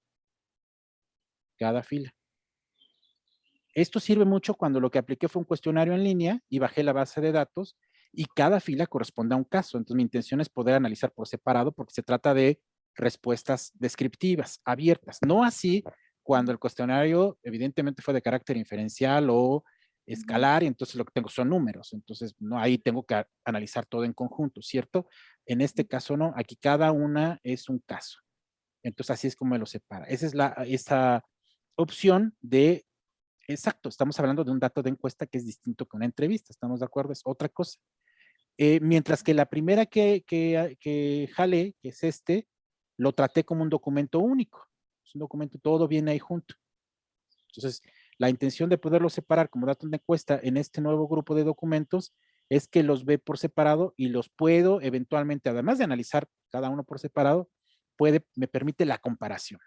Speaker 1: Cada fila. Esto sirve mucho cuando lo que apliqué fue un cuestionario en línea y bajé la base de datos y cada fila corresponde a un caso. Entonces mi intención es poder analizar por separado porque se trata de respuestas descriptivas, abiertas. No así cuando el cuestionario evidentemente fue de carácter inferencial o escalar y entonces lo que tengo son números. Entonces no, ahí tengo que analizar todo en conjunto, ¿cierto? En este caso no, aquí cada una es un caso. Entonces así es como me lo separa. Esa es esa opción de. Exacto, estamos hablando de un dato de encuesta que es distinto que una entrevista, ¿estamos de acuerdo? Es otra cosa. Mientras que la primera que jalé, que es este, lo traté como un documento único. Es un documento, todo viene ahí junto. Entonces, la intención de poderlo separar como datos de encuesta en este nuevo grupo de documentos es que los ve por separado y los puedo eventualmente, además de analizar cada uno por separado, me permite la comparación.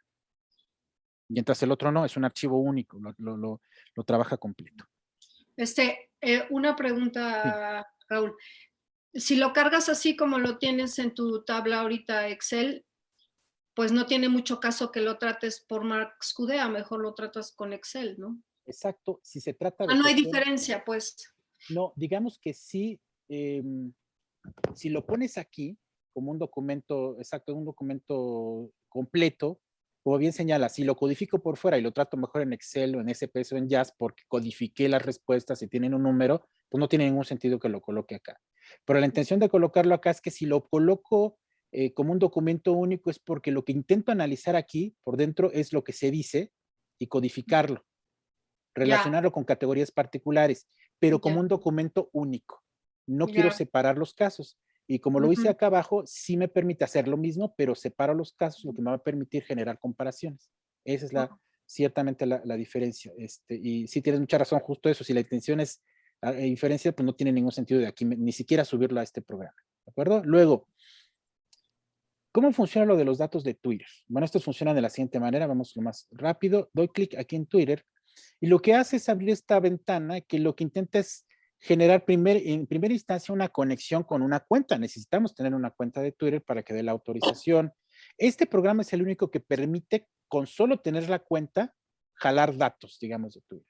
Speaker 1: Mientras el otro no, es un archivo único, lo trabaja completo.
Speaker 2: Una
Speaker 1: Sí.
Speaker 2: pregunta, Raúl. Si lo cargas así como lo tienes en tu tabla ahorita Excel, pues no tiene mucho caso que lo trates por MarkScudea, mejor lo tratas con Excel, ¿no?
Speaker 1: Exacto, si se trata
Speaker 2: Ah,
Speaker 1: de
Speaker 2: no hay
Speaker 1: cuestión,
Speaker 2: diferencia, pues.
Speaker 1: no, digamos que sí, si lo pones aquí como un documento, exacto, un documento completo, como bien señala, si lo codifico por fuera y lo trato mejor en Excel o en SPS o en Jazz porque codifiqué las respuestas y tienen un número, pues no tiene ningún sentido que lo coloque acá. Pero la intención de colocarlo acá es que si lo coloco como un documento único es porque lo que intento analizar aquí por dentro es lo que se dice y codificarlo,
Speaker 2: Ya,
Speaker 1: relacionarlo con categorías particulares, pero como
Speaker 2: ya,
Speaker 1: un documento único. No quiero
Speaker 2: ya.
Speaker 1: separar los casos. Y como lo hice
Speaker 2: Ujú.
Speaker 1: acá abajo, sí me permite hacer lo mismo, pero separo los casos, lo que me va a permitir generar comparaciones. Esa es ciertamente la diferencia. Y sí tienes mucha razón, justo eso. Si la intención es inferencia, pues no tiene ningún sentido de aquí ni siquiera subirlo a este programa. ¿De acuerdo? Luego, ¿cómo funciona lo de los datos de Twitter? Bueno, estos funcionan de la siguiente manera. Vamos lo más rápido. Doy clic aquí en Twitter y lo que hace es abrir esta ventana que lo que intenta es generar en primera instancia una conexión con una cuenta. Necesitamos tener una cuenta de Twitter para que dé la autorización. Este programa es el único que permite, con solo tener la cuenta, jalar datos, digamos, de Twitter.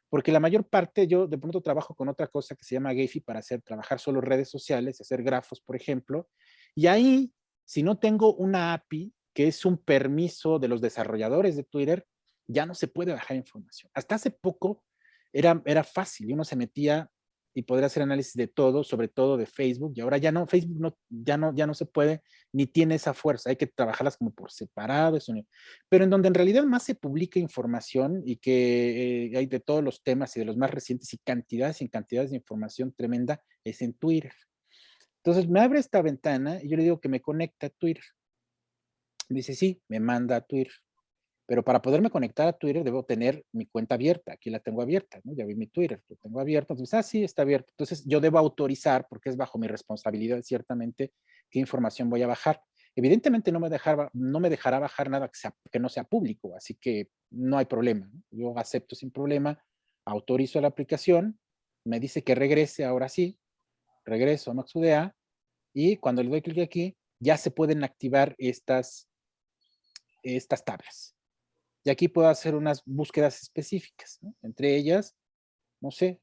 Speaker 1: Porque la mayor parte, yo de pronto trabajo con otra cosa que se llama Gephi para trabajar solo redes sociales, hacer grafos, por ejemplo. Y ahí, si no tengo una API, que es un permiso de los desarrolladores de Twitter, ya no se puede bajar información. Hasta hace poco era fácil y uno se metía y podría hacer análisis de todo, sobre todo de Facebook, y ahora ya no, Facebook ya no se puede, ni tiene esa fuerza, hay que trabajarlas como por separado, pero en donde en realidad más se publica información y que hay de todos los temas y de los más recientes y cantidades de información tremenda, es en Twitter. Entonces me abre esta ventana y yo le digo que me conecta a Twitter. Me dice, sí, me manda a Twitter. Pero para poderme conectar a Twitter debo tener mi cuenta abierta. Aquí la tengo abierta, ¿no? Ya vi mi Twitter, lo tengo abierto. Entonces, sí, está abierto. Entonces, yo debo autorizar, porque es bajo mi responsabilidad, ciertamente, qué información voy a bajar. Evidentemente no me dejará bajar nada que no sea público, así que no hay problema, ¿no? Yo acepto sin problema, autorizo la aplicación, me dice que regrese, ahora sí, regreso a MaxUDA, y cuando le doy clic aquí, ya se pueden activar estas tablas. Y aquí puedo hacer unas búsquedas específicas, ¿no? Entre ellas, no sé,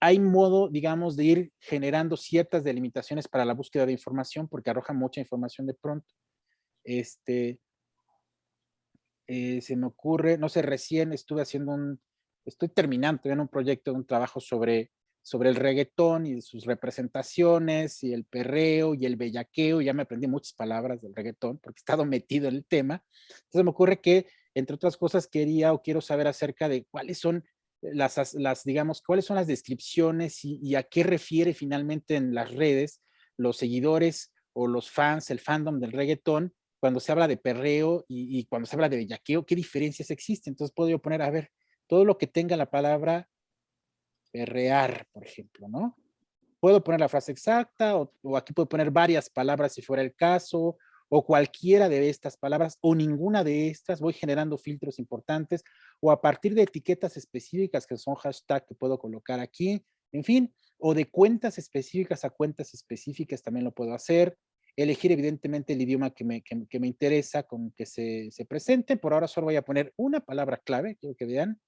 Speaker 1: hay modo, digamos, de ir generando ciertas delimitaciones para la búsqueda de información, porque arroja mucha información de pronto. Se me ocurre, no sé, recién estoy terminando en un proyecto, un trabajo sobre el reggaetón y sus representaciones y el perreo y el bellaqueo. Ya me aprendí muchas palabras del reggaetón porque he estado metido en el tema. Entonces me ocurre que, entre otras cosas, quiero saber acerca de cuáles son digamos, cuáles son las descripciones y a qué refiere finalmente en las redes los seguidores o los fans, el fandom del reggaetón, cuando se habla de perreo y cuando se habla de bellaqueo, ¿qué diferencias existen? Entonces puedo yo poner, a ver, todo lo que tenga la palabra perrear, por ejemplo, ¿no? Puedo poner la frase exacta o aquí puedo poner varias palabras si fuera el caso, o cualquiera de estas palabras o ninguna de estas. Voy generando filtros importantes o a partir de etiquetas específicas que son hashtag que puedo colocar aquí, en fin, o de cuentas específicas a cuentas específicas también lo puedo hacer. Elegir evidentemente el idioma que me interesa con que se presente. Por ahora solo voy a poner una palabra clave, quiero que vean,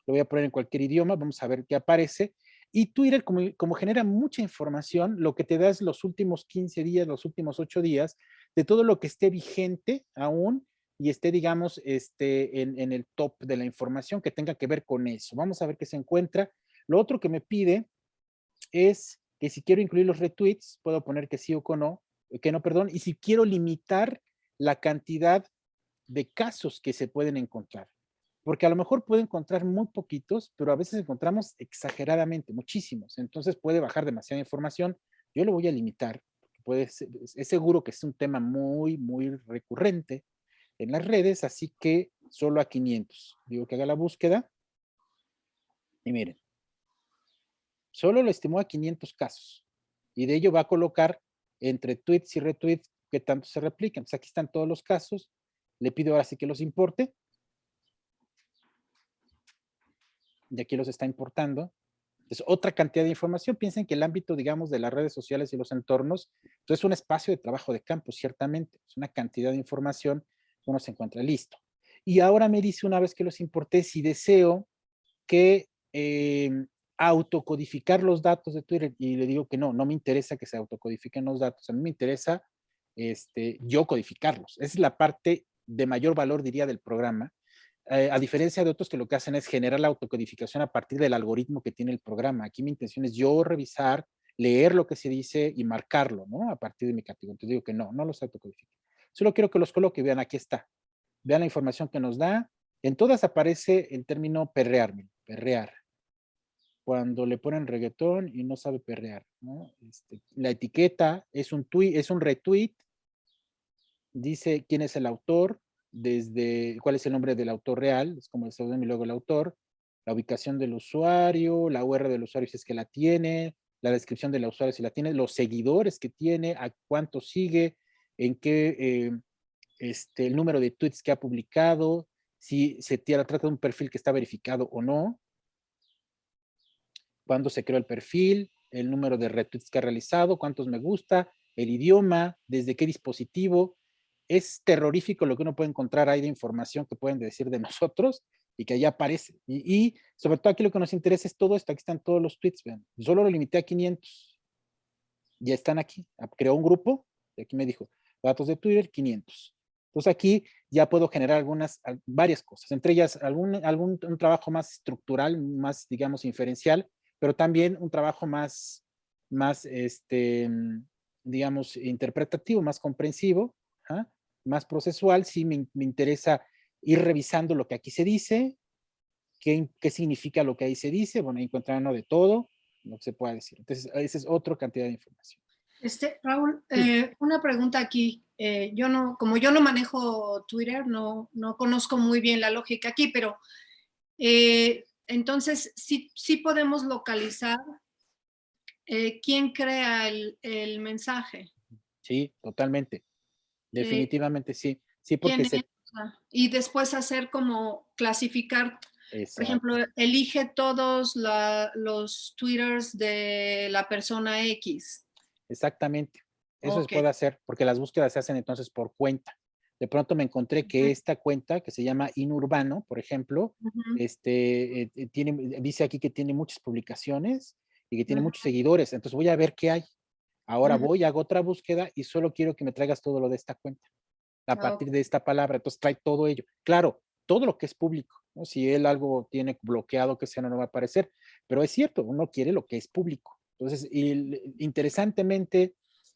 Speaker 1: lo voy a poner en cualquier idioma, vamos a ver qué aparece. Y Twitter, como genera mucha información, lo que te da es los últimos 15 días, los últimos 8 días, de todo lo que esté vigente aún y esté, digamos, en el top de la información que tenga que ver con eso. Vamos a ver qué se encuentra. Lo otro que me pide es que si quiero incluir los retweets, puedo poner que sí o que no, perdón, y si quiero limitar la cantidad de casos que se pueden encontrar. Porque a lo mejor puedo encontrar muy poquitos, pero a veces encontramos exageradamente, muchísimos. Entonces puede bajar demasiada información. Yo lo voy a limitar. Es seguro que es un tema muy, muy recurrente en las redes, así que solo a 500. Digo que haga la búsqueda y miren, solo lo estimó a 500 casos. Y de ello va a colocar entre tweets y retweets que tanto se replican. Entonces aquí están todos los casos. Le pido ahora sí que los importe. Y aquí los está importando. Es otra cantidad de información. Piensen que el ámbito, digamos, de las redes sociales y los entornos, pues es un espacio de trabajo de campo, ciertamente. Es una cantidad de información que uno se encuentra listo. Y ahora me dice, una vez que los importé, si deseo que autocodificar los datos de Twitter, y le digo que no me interesa que se autocodifiquen los datos, a mí me interesa yo codificarlos. Esa es la parte de mayor valor, diría, del programa, a diferencia de otros que lo que hacen es generar la autocodificación a partir del algoritmo que tiene el programa. Aquí mi intención es yo revisar, leer lo que se dice y marcarlo, ¿no? A partir de mi categoría. Entonces digo que no los autocodifique. Solo quiero que los coloque, vean, aquí está. Vean la información que nos da. En todas aparece el término perrear, perrear. Cuando le ponen reggaetón y no sabe perrear, ¿no? La etiqueta es un tweet, es un retweet, dice quién es el autor, desde cuál es el nombre del autor real, es como el seudónimo y luego el autor, la ubicación del usuario, la URL del usuario si es que la tiene, la descripción del usuario si la tiene, los seguidores que tiene, a cuánto sigue, en qué, el número de tweets que ha publicado, si se trata de un perfil que está verificado o no, cuándo se creó el perfil, el número de retweets que ha realizado, cuántos me gusta, el idioma, desde qué dispositivo. Es terrorífico lo que uno puede encontrar ahí de información que pueden decir de nosotros y que allá aparece. Y sobre todo aquí lo que nos interesa es todo esto. Aquí están todos los tweets, vean. Solo lo limité a 500. Ya están aquí. Creó un grupo y aquí me dijo, datos de Twitter, 500. Entonces aquí ya puedo generar varias cosas, entre ellas un trabajo más estructural, más, digamos, inferencial, pero también un trabajo más digamos, interpretativo, más comprensivo, ¿ah? Más procesual. Sí me interesa ir revisando lo que aquí se dice, qué significa lo que ahí se dice. Bueno, ahí encontrarán de todo, lo que se pueda decir. Entonces, esa es otra cantidad de información.
Speaker 2: Raúl,
Speaker 1: Sí.
Speaker 2: una pregunta aquí. yo no, como yo no manejo Twitter, no conozco muy bien la lógica aquí, pero entonces sí podemos localizar quién crea el mensaje.
Speaker 1: Sí, totalmente.
Speaker 2: Eh,
Speaker 1: Definitivamente sí. Sí, porque
Speaker 2: quién es, y después hacer como clasificar, por ejemplo,
Speaker 1: exacto,
Speaker 2: elige todos los twitters de la persona X.
Speaker 1: exactamente. Eso se
Speaker 2: Ok.
Speaker 1: puede hacer porque las búsquedas se hacen entonces por cuenta. De pronto me encontré que esta cuenta que se llama Inurbano, por ejemplo,
Speaker 2: Ujú,
Speaker 1: dice aquí que tiene muchas publicaciones y que tiene
Speaker 2: ujú,
Speaker 1: muchos seguidores. Entonces voy a ver qué hay. Ahora
Speaker 2: ujú.
Speaker 1: voy, hago otra búsqueda y solo quiero que me traigas todo lo de esta cuenta, a
Speaker 2: Ok.
Speaker 1: partir de esta palabra. Entonces trae todo ello. Claro, todo lo que es público, ¿no? Si él algo tiene bloqueado, que sea, no va a aparecer. Pero es cierto, uno quiere lo que es público. Entonces, interesantemente,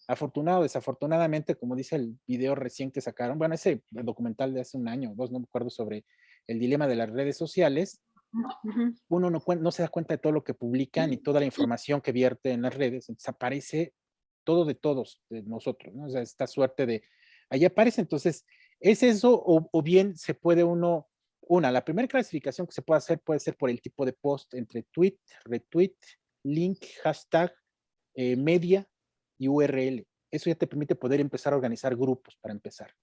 Speaker 1: afortunado, desafortunadamente, como dice el video recién que sacaron, bueno, ese documental de hace un año o dos, no me acuerdo, sobre el dilema de las redes sociales,
Speaker 2: Ujú.
Speaker 1: uno no se da cuenta de todo lo que publican y toda la información que vierte en las redes, entonces aparece todo de todos, de nosotros, ¿no? O sea, esta suerte de, ahí aparece, entonces, es eso, o bien se puede uno, la primera clasificación que se puede hacer puede ser por el tipo de post entre tweet, retweet, link, hashtag, media y URL. Eso ya te permite poder empezar a organizar grupos para empezar.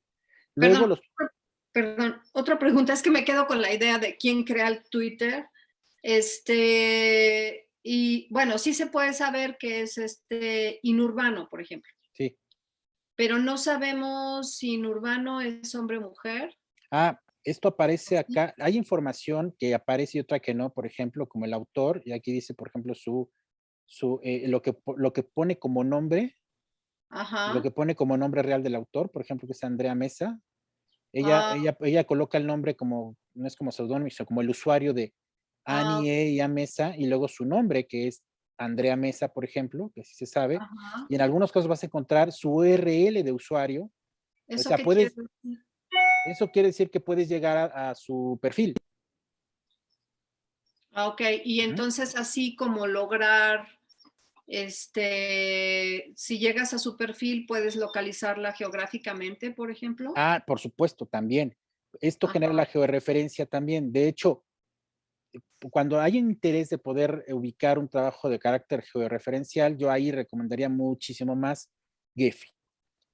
Speaker 1: Luego
Speaker 2: Perdón,
Speaker 1: los,
Speaker 2: perdón, otra pregunta, es que me quedo con la idea de quién crea el Twitter. Y bueno, sí se puede saber que es inurbano, por ejemplo,
Speaker 1: sí,
Speaker 2: pero no sabemos si inurbano es hombre o mujer.
Speaker 1: esto aparece
Speaker 2: ¿Sí?
Speaker 1: acá. Hay información que aparece y otra que no, por ejemplo, como el autor, y aquí dice, por ejemplo, lo que pone como nombre, lo
Speaker 2: Ajá.
Speaker 1: que pone como nombre real del autor, por ejemplo, que es Andrea Mesa. Ella,
Speaker 2: Ah,
Speaker 1: ella, ella coloca el nombre como, no es como seudónimo, sino como el usuario de
Speaker 2: ah,
Speaker 1: Annie E. Mesa, y luego su nombre, que es Andrea Mesa, por ejemplo, que sí se sabe.
Speaker 2: ajá.
Speaker 1: Y en algunos casos vas a encontrar su URL de usuario. O
Speaker 2: ¿Eso
Speaker 1: sea,
Speaker 2: qué quiere
Speaker 1: puedes,
Speaker 2: decir?
Speaker 1: eso quiere decir que puedes llegar a su perfil.
Speaker 2: Ah, ok. Y
Speaker 1: Ujú.
Speaker 2: entonces así como lograr, si llegas a su perfil, puedes localizarla geográficamente, por ejemplo.
Speaker 1: Por supuesto, también. Esto genera
Speaker 2: Ajá.
Speaker 1: la georreferencia también. De hecho, cuando hay interés de poder ubicar un trabajo de carácter georreferencial, yo ahí recomendaría muchísimo más Gephi,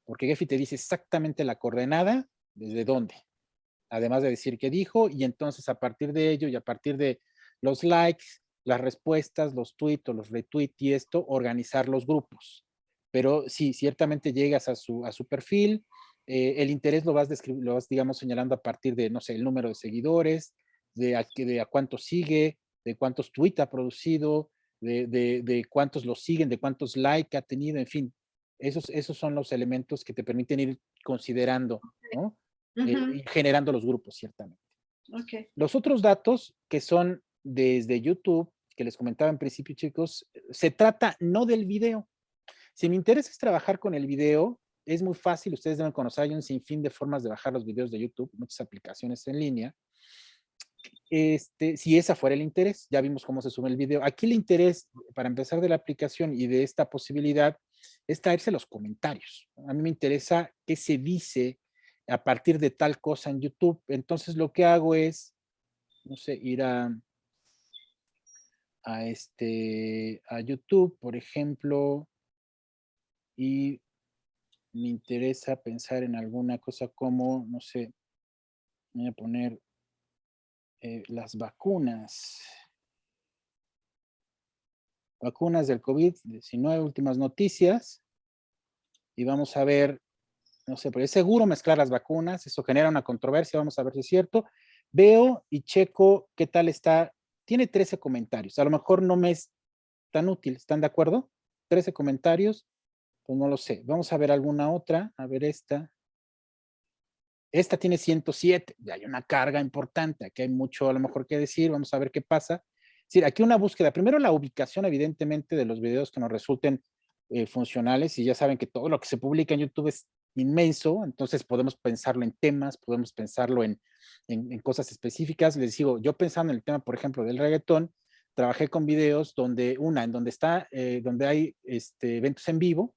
Speaker 1: porque Gephi te dice exactamente la coordenada, desde dónde, además de decir qué dijo, y entonces a partir de ello y a partir de los likes, las respuestas, los tweets o los retweets y esto, organizar los grupos. Pero sí, ciertamente llegas a su perfil, el interés lo vas, digamos, señalando a partir de, no sé, el número de seguidores, de a cuántos sigue, de cuántos tweets ha producido, de cuántos lo siguen, de cuántos likes ha tenido, en fin, esos son los elementos que te permiten ir considerando, ¿no?
Speaker 2: Ujú.
Speaker 1: Y generando los grupos, ciertamente.
Speaker 2: Ok.
Speaker 1: Los otros datos que son desde YouTube, que les comentaba en principio, chicos, se trata no del video. Si mi interés es trabajar con el video, es muy fácil, ustedes deben conocer, hay un sinfín de formas de bajar los videos de YouTube, muchas aplicaciones en línea. Si esa fuera el interés, ya vimos cómo se sube el video. Aquí el interés, para empezar, de la aplicación y de esta posibilidad, es traerse los comentarios. A mí me interesa qué se dice a partir de tal cosa en YouTube. Entonces lo que hago es, no sé, ir a YouTube, por ejemplo, y me interesa pensar en alguna cosa como, no sé, voy a poner las vacunas del COVID-19, últimas noticias, y vamos a ver, no sé, pero es seguro mezclar las vacunas, eso genera una controversia, vamos a ver si es cierto. Veo y checo qué tal está. Tiene 13 comentarios, a lo mejor no me es tan útil, ¿están de acuerdo? 13 comentarios, pues no lo sé. Vamos a ver alguna otra, a ver esta. Esta tiene 107, ya hay una carga importante, aquí hay mucho a lo mejor que decir, vamos a ver qué pasa. Es decir, aquí una búsqueda, primero la ubicación evidentemente de los videos que nos resulten funcionales, y ya saben que todo lo que se publica en YouTube es inmenso, entonces podemos pensarlo en temas, podemos pensarlo en cosas específicas. Les digo, yo pensando en el tema, por ejemplo, del reggaetón, trabajé con videos donde donde hay eventos en vivo,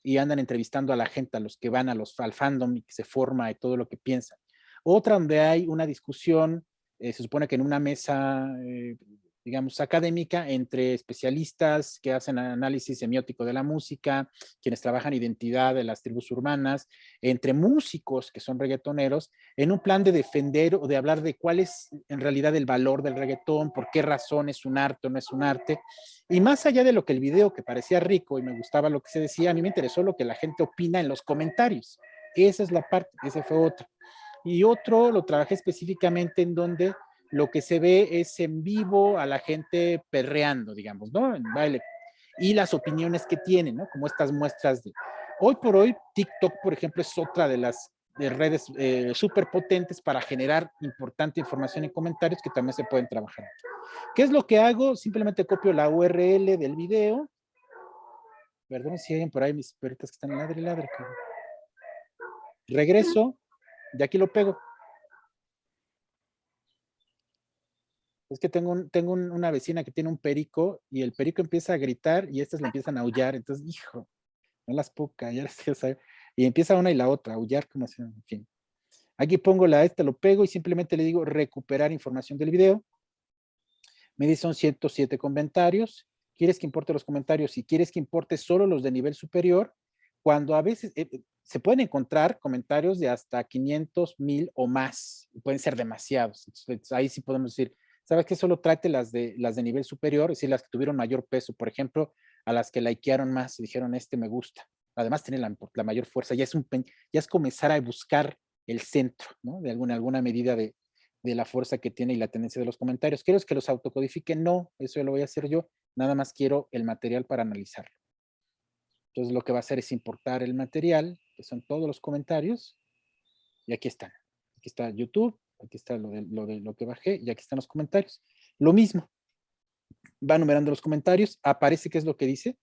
Speaker 1: y andan entrevistando a la gente, a los que van al fandom y que se forma y todo lo que piensan. Otra donde hay una discusión, se supone que en una mesa, digamos, académica, entre especialistas que hacen análisis semiótico de la música, quienes trabajan identidad de las tribus urbanas, entre músicos que son reggaetoneros, en un plan de defender o de hablar de cuál es en realidad el valor del reggaetón, por qué razón es un arte o no es un arte. Y más allá de lo que el video, que parecía rico y me gustaba lo que se decía, a mí me interesó lo que la gente opina en los comentarios. Esa es la parte, ese fue otro. Y otro lo trabajé específicamente en donde lo que se ve es en vivo a la gente perreando, digamos, ¿no? En baile. Y las opiniones que tienen, ¿no? Como estas muestras de... Hoy por hoy, TikTok, por ejemplo, es otra de las redes súper potentes para generar importante información en comentarios que también se pueden trabajar. ¿Qué es lo que hago? Simplemente copio la URL del video. Perdón si hay por ahí mis perritas que están en ladre y ladre. Regreso, de aquí lo pego. Es que tengo una vecina que tiene un perico y el perico empieza a gritar y estas le empiezan a aullar. Entonces, hijo, no las puedo callar. Y empieza una y la otra a aullar como si, en fin. Aquí pongo lo pego y simplemente le digo recuperar información del video. Me dice son 107 comentarios. ¿Quieres que importe los comentarios? Si quieres que importe solo los de nivel superior, cuando a veces se pueden encontrar comentarios de hasta 500, 1000 o más. Pueden ser demasiados. Entonces, ahí sí podemos decir, ¿sabes qué? Solo trate las de nivel superior, es decir, las que tuvieron mayor peso. Por ejemplo, a las que likearon más y dijeron, este me gusta. Además, tiene la mayor fuerza. Ya es comenzar a buscar el centro, ¿no? De alguna medida de la fuerza que tiene y la tendencia de los comentarios. ¿Quieres que los autocodifique? No, eso lo voy a hacer yo. Nada más quiero el material para analizarlo. Entonces lo que va a hacer es importar el material, que son todos los comentarios, y aquí están. Aquí está YouTube, aquí está lo que bajé, y aquí están los comentarios. Lo mismo, va numerando los comentarios, aparece qué es lo que dice.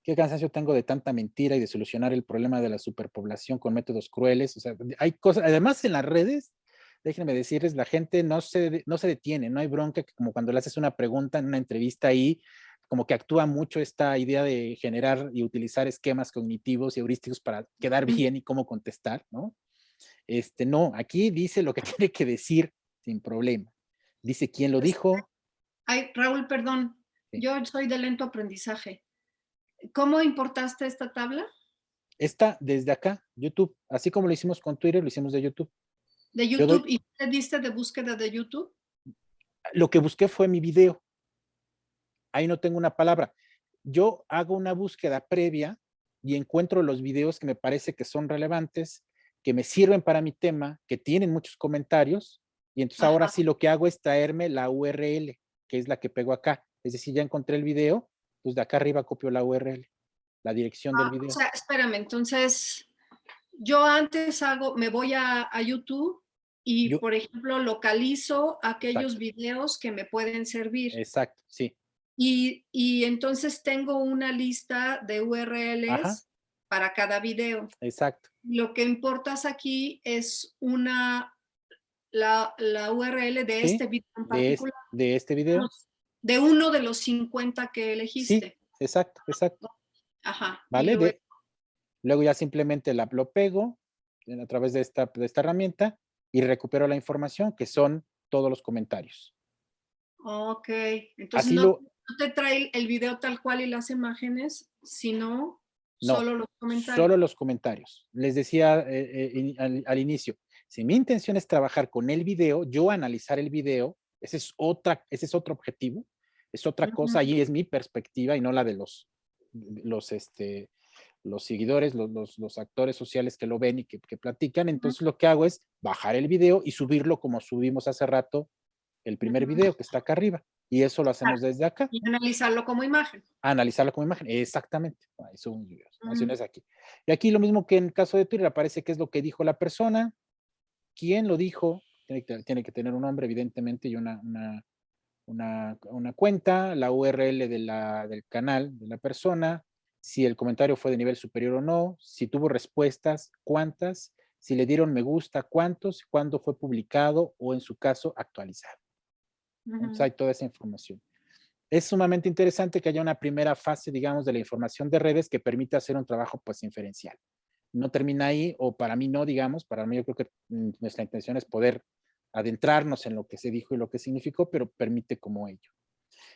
Speaker 1: ¿Qué cansancio tengo de tanta mentira y de solucionar el problema de la superpoblación con métodos crueles? O sea, hay cosas, además en las redes, déjenme decirles, la gente no se detiene, no hay bronca, que como cuando le haces una pregunta en una entrevista ahí, como que actúa mucho esta idea de generar y utilizar esquemas cognitivos y heurísticos para quedar bien y cómo contestar, ¿no? No, aquí dice lo que tiene que decir sin problema. Dice quién lo dijo.
Speaker 2: Ay, Raúl, perdón,
Speaker 1: Sí.
Speaker 2: yo soy de lento aprendizaje. ¿Cómo importaste esta tabla?
Speaker 1: Está desde acá, YouTube, así como lo hicimos con Twitter, lo hicimos de YouTube.
Speaker 2: De
Speaker 1: Yo
Speaker 2: YouTube,
Speaker 1: doy,
Speaker 2: ¿y te diste de búsqueda de YouTube?
Speaker 1: lo que busqué fue mi video. Ahí no tengo una palabra. Yo hago una búsqueda previa y encuentro los videos que me parece que son relevantes, que me sirven para mi tema, que tienen muchos comentarios, y entonces ahora sí lo que hago es traerme la URL, que es la que pego acá. Es decir, ya encontré el video, pues de acá arriba copio la URL, la dirección del
Speaker 2: O
Speaker 1: video.
Speaker 2: sea, espérame, entonces, yo antes me voy a YouTube y,
Speaker 1: Yo,
Speaker 2: por ejemplo, localizo aquellos
Speaker 1: exacto,
Speaker 2: videos que me pueden servir.
Speaker 1: exacto, sí.
Speaker 2: Y entonces tengo una lista de
Speaker 1: Ajá,
Speaker 2: URLs para cada video.
Speaker 1: exacto.
Speaker 2: Lo que importas aquí es la URL de
Speaker 1: Sí,
Speaker 2: este video en particular,
Speaker 1: de este video.
Speaker 2: de uno de los 50 que
Speaker 1: Sí,
Speaker 2: elegiste.
Speaker 1: exacto, exacto.
Speaker 2: Ajá. Y
Speaker 1: ¿Vale?
Speaker 2: luego,
Speaker 1: Luego ya simplemente lo pego a través de esta herramienta y recupero la información, que son todos los comentarios.
Speaker 2: ok. Entonces
Speaker 1: Así
Speaker 2: no te trae el video tal cual y las imágenes, sino
Speaker 1: no,
Speaker 2: solo los comentarios.
Speaker 1: solo los comentarios. Les decía al inicio, si mi intención es trabajar con el video, yo analizar el video, ese es otro objetivo, es otra cosa,
Speaker 2: Ujú.
Speaker 1: y es mi perspectiva y no la de los seguidores, los actores sociales que lo ven y que platican. Entonces lo que hago es bajar el video y subirlo como subimos hace rato el primer
Speaker 2: Ujú.
Speaker 1: video que está acá arriba. Y eso lo hacemos desde acá.
Speaker 2: Y analizarlo como imagen.
Speaker 1: Analizarlo como imagen. Exactamente. Ahí son mis videos. Así no
Speaker 2: Ujú.
Speaker 1: es aquí. Y aquí lo mismo que en el caso de Twitter, aparece qué es lo que dijo la persona, quién lo dijo, tiene que tener un nombre, evidentemente, y una cuenta, la URL del canal de la persona, si el comentario fue de nivel superior o no, si tuvo respuestas, cuántas, si le dieron me gusta, cuántos, cuándo fue publicado o en su caso actualizado. Entonces
Speaker 2: Ujú.
Speaker 1: hay toda esa información. es sumamente interesante que haya una primera fase, digamos, de la información de redes que permita hacer un trabajo, pues, inferencial. No termina ahí, o para mí no, digamos, para mí yo creo que nuestra intención es poder adentrarnos en lo que se dijo y lo que significó, pero permite como ello.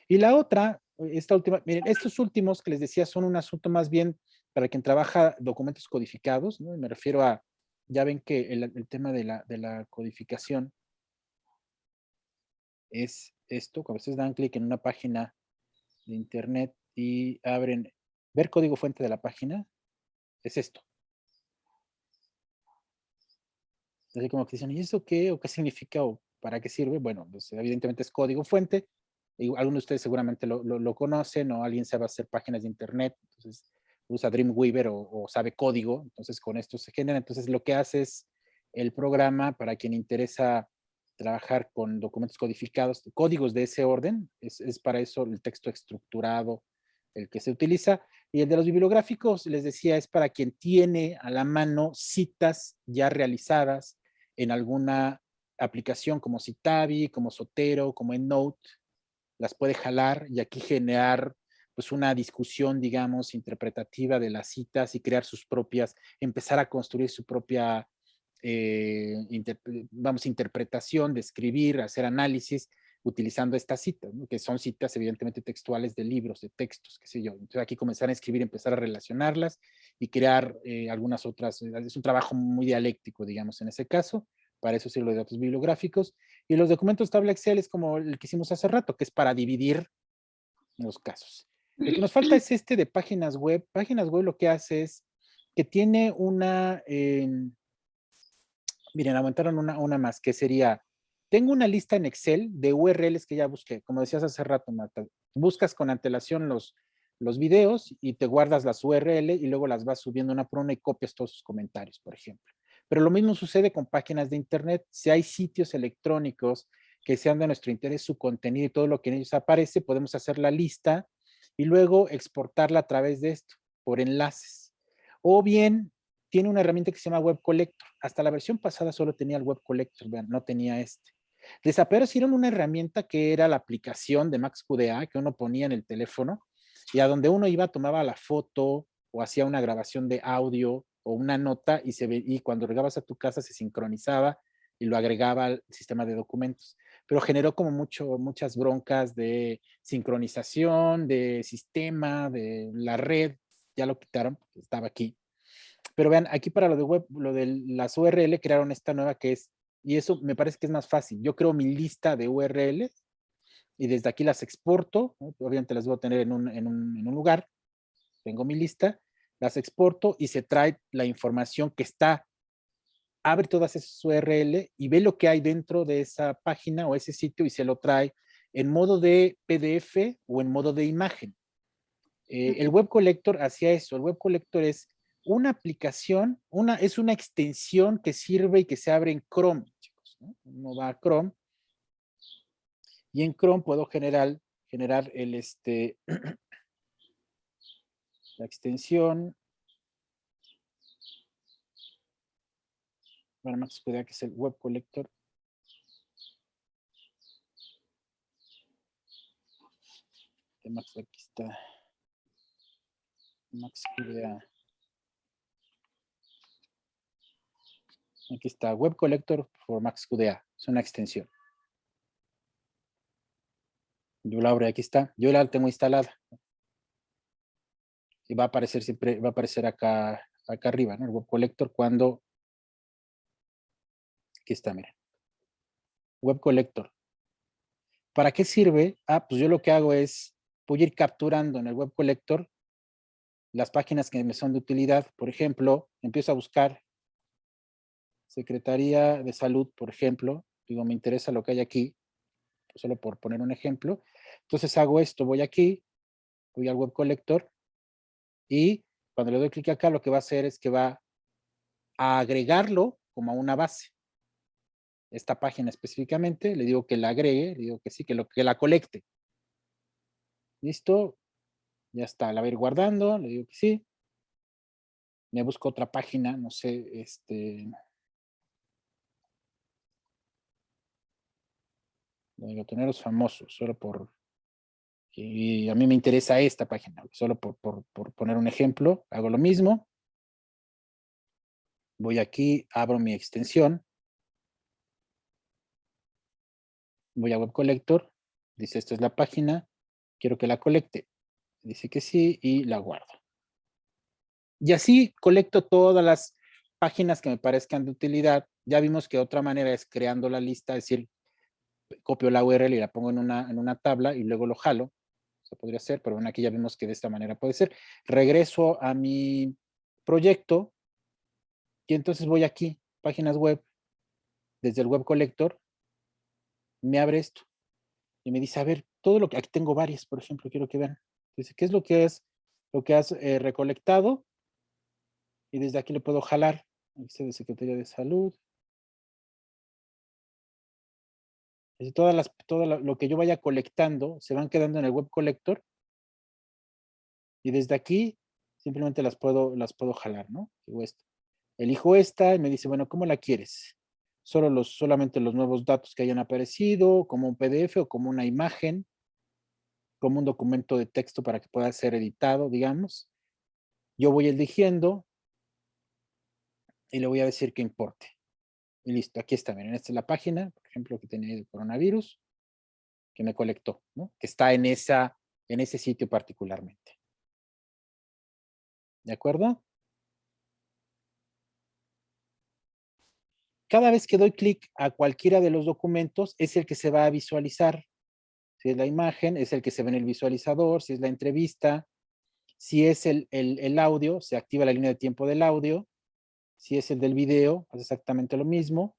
Speaker 1: Y la otra, esta última, miren, estos últimos que les decía son un asunto más bien para quien trabaja documentos codificados, ¿no? Me refiero a, ya ven que el tema de la codificación es esto, cuando ustedes dan clic en una página de internet y abren, ver código fuente de la página, es esto. Así como que dicen, ¿y eso qué? ¿O qué significa? ¿O para qué sirve? Bueno, pues evidentemente es código fuente. Y algunos de ustedes seguramente lo conocen, o alguien sabe hacer páginas de internet, entonces usa Dreamweaver o sabe código, entonces con esto se genera. Entonces lo que hace es el programa para quien interesa trabajar con documentos codificados, códigos de ese orden, es para eso el texto estructurado el que se utiliza. Y el de los bibliográficos, les decía, es para quien tiene a la mano citas ya realizadas en alguna aplicación como Citavi, como Zotero, como EndNote, las puede jalar y aquí generar pues una discusión, digamos, interpretativa de las citas y crear sus propias, empezar a construir su propia, interpretación, describir, hacer análisis utilizando estas citas, ¿no? Que son citas evidentemente textuales de libros, de textos, qué sé yo. Entonces aquí comenzar a escribir, empezar a relacionarlas y crear algunas otras, es un trabajo muy dialéctico, digamos, en ese caso, para eso sirve los datos bibliográficos. Y los documentos tabla Excel es como el que hicimos hace rato, que es para dividir los casos. El que nos falta es este de páginas web. Páginas web lo que hace es que tiene una, miren, aumentaron una más, que sería, tengo una lista en Excel de URLs que ya busqué, como decías hace rato, Marta, buscas con antelación los videos y te guardas las URL y luego las vas subiendo una por una y copias todos sus comentarios, por ejemplo. Pero lo mismo sucede con páginas de internet. Si hay sitios electrónicos que sean de nuestro interés, su contenido y todo lo que en ellos aparece, podemos hacer la lista y luego exportarla a través de esto, por enlaces. O bien, tiene una herramienta que se llama Web Collector. Hasta la versión pasada solo tenía el Web Collector, vean, no tenía este. Desaparecieron una herramienta que era la aplicación de MaxQDA que uno ponía en el teléfono y a donde uno iba, tomaba la foto o hacía una grabación de audio o una nota y cuando regabas a tu casa se sincronizaba y lo agregaba al sistema de documentos. Pero generó como muchas broncas de sincronización, de sistema, de la red. Ya lo quitaron, estaba aquí. Pero vean, aquí para lo de web, lo de las URL, crearon esta nueva que es, y eso me parece que es más fácil. Yo creo mi lista de URL y desde aquí las exporto, ¿no? Obviamente las voy a tener en un lugar, tengo mi lista, las exporto y se trae la información que está, abre todas esas URL y ve lo que hay dentro de esa página o ese sitio y se lo trae en modo de PDF o en modo de imagen. El Web Collector hacía eso. El Web Collector es una aplicación, es una extensión que sirve y que se abre en Chrome, chicos, ¿no? Uno va a Chrome y en Chrome puedo generar la extensión. Bueno, más que es el Web Collector. Aquí está. MaxQDA. Aquí está, Web Collector for MaxQDA. Es una extensión. Yo la abro, aquí está. Yo la tengo instalada. Y va a aparecer siempre, va a aparecer acá arriba, ¿no? El Web Collector cuando, aquí está, miren. Web Collector. ¿Para qué sirve? Pues yo lo que hago es, voy a ir capturando en el Web Collector las páginas que me son de utilidad. Por ejemplo, empiezo a buscar Secretaría de Salud, por ejemplo. Digo, me interesa lo que hay aquí, solo por poner un ejemplo. Entonces hago esto, voy aquí, voy al Web Collector y cuando le doy clic acá, lo que va a hacer es que va a agregarlo como a una base. Esta página específicamente, le digo que la agregue, le digo que sí, que la colecte. ¿Listo? Ya está, la voy a ir guardando, le digo que sí. Me busco otra página, no sé, de los famosos, solo por Y a mí me interesa esta página, solo por poner un ejemplo, hago lo mismo. Voy aquí, abro mi extensión. Voy a Web Collector. Dice, esta es la página. Quiero que la colecte. Dice que sí y la guardo. Y así colecto todas las páginas que me parezcan de utilidad. Ya vimos que otra manera es creando la lista, es decir, copio la URL y la pongo en una tabla y luego lo jalo. Eso podría ser, pero bueno, aquí ya vimos que de esta manera puede ser. Regreso a mi proyecto y entonces voy aquí, páginas web, desde el Web Collector, me abre esto y me dice, a ver, todo lo que, aquí tengo varias, por ejemplo, quiero que vean. Dice, ¿qué es lo que has recolectado? Y desde aquí le puedo jalar. Dice de Secretaría de Salud. Dice, todo lo que yo vaya colectando se van quedando en el Web Collector y desde aquí simplemente las puedo jalar, ¿no? Digo esta. Elijo esta y me dice, bueno, ¿cómo la quieres? Solamente los nuevos datos que hayan aparecido, como un PDF o como una imagen, como un documento de texto para que pueda ser editado, digamos. Yo voy eligiendo y le voy a decir que importe. Y listo, aquí está, miren, esta es la página, por ejemplo, que tenía el coronavirus, que me colectó, ¿no? Que está en ese sitio particularmente. ¿De acuerdo? Cada vez que doy clic a cualquiera de los documentos, es el que se va a visualizar. Si es la imagen, es el que se ve en el visualizador. Si es la entrevista, si es el audio, se activa la línea de tiempo del audio. Si es el del video, es exactamente lo mismo.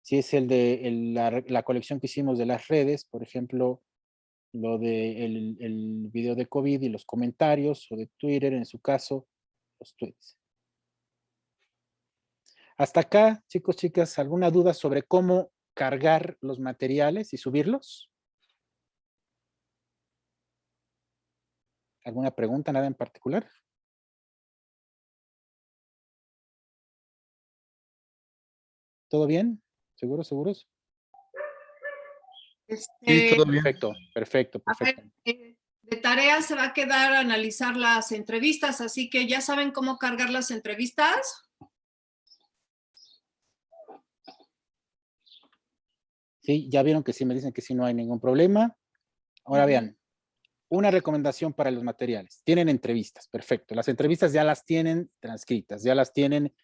Speaker 1: Si es el de la colección que hicimos de las redes, por ejemplo, lo de el video de COVID y los comentarios, o de Twitter, en su caso, los tweets. Hasta acá, chicos, chicas, ¿alguna duda sobre cómo cargar los materiales y subirlos? ¿Alguna pregunta, nada en particular? ¿Todo bien? ¿Seguros, seguros?
Speaker 3: Sí, todo bien.
Speaker 1: Perfecto, perfecto,
Speaker 2: A ver,
Speaker 1: perfecto.
Speaker 2: de tarea se va a quedar a analizar las entrevistas, así que ya saben cómo cargar las entrevistas.
Speaker 1: Sí, ya vieron que sí, me dicen que sí, no hay ningún problema. Ahora vean, una recomendación para los materiales. Tienen entrevistas, perfecto. Las entrevistas ya las tienen transcritas, ya las tienen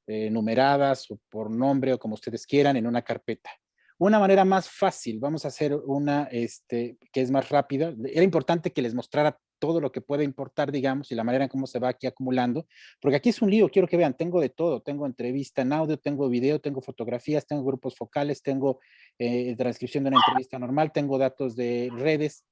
Speaker 1: numeradas o por nombre o como ustedes quieran en una carpeta. Una manera más fácil, vamos a hacer una que es más rápida. Era importante que les mostrara todo lo que puede importar, digamos, y la manera en cómo se va aquí acumulando, porque aquí es un lío, quiero que vean, tengo de todo, tengo entrevista en audio, tengo video, tengo fotografías, tengo grupos focales, tengo transcripción de una entrevista normal, tengo datos de redes,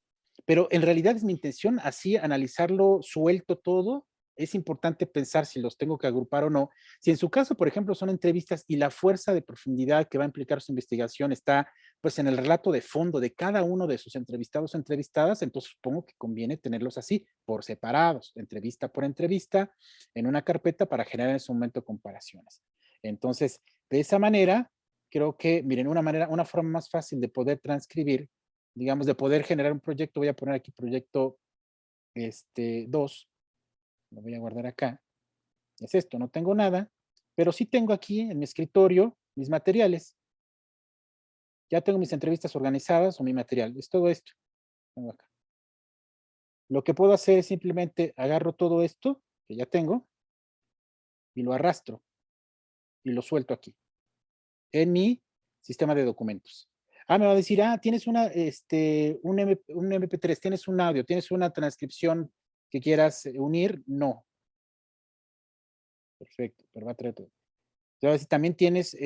Speaker 1: pero en realidad es mi intención así analizarlo suelto todo. Es importante pensar si los tengo que agrupar o no. Si en su caso, por ejemplo, son entrevistas y la fuerza de profundidad que va a implicar su investigación está pues en el relato de fondo de cada uno de sus entrevistados o entrevistadas, entonces supongo que conviene tenerlos así, por separados, entrevista por entrevista, en una carpeta para generar en ese momento comparaciones. Entonces, de esa manera, creo que, miren, una forma más fácil de poder transcribir, digamos, de poder generar un proyecto, voy a poner aquí proyecto 2, lo voy a guardar acá, es esto, no tengo nada, pero sí tengo aquí en mi escritorio mis materiales. Ya tengo mis entrevistas organizadas o mi material, es todo esto. Tengo acá. Lo que puedo hacer es simplemente agarro todo esto que ya tengo y lo arrastro y lo suelto aquí en mi sistema de documentos. Me va a decir, tienes un MP3, tienes un audio, tienes una transcripción que quieras unir. No. Perfecto, pero va a traer todo. Entonces, también tienes,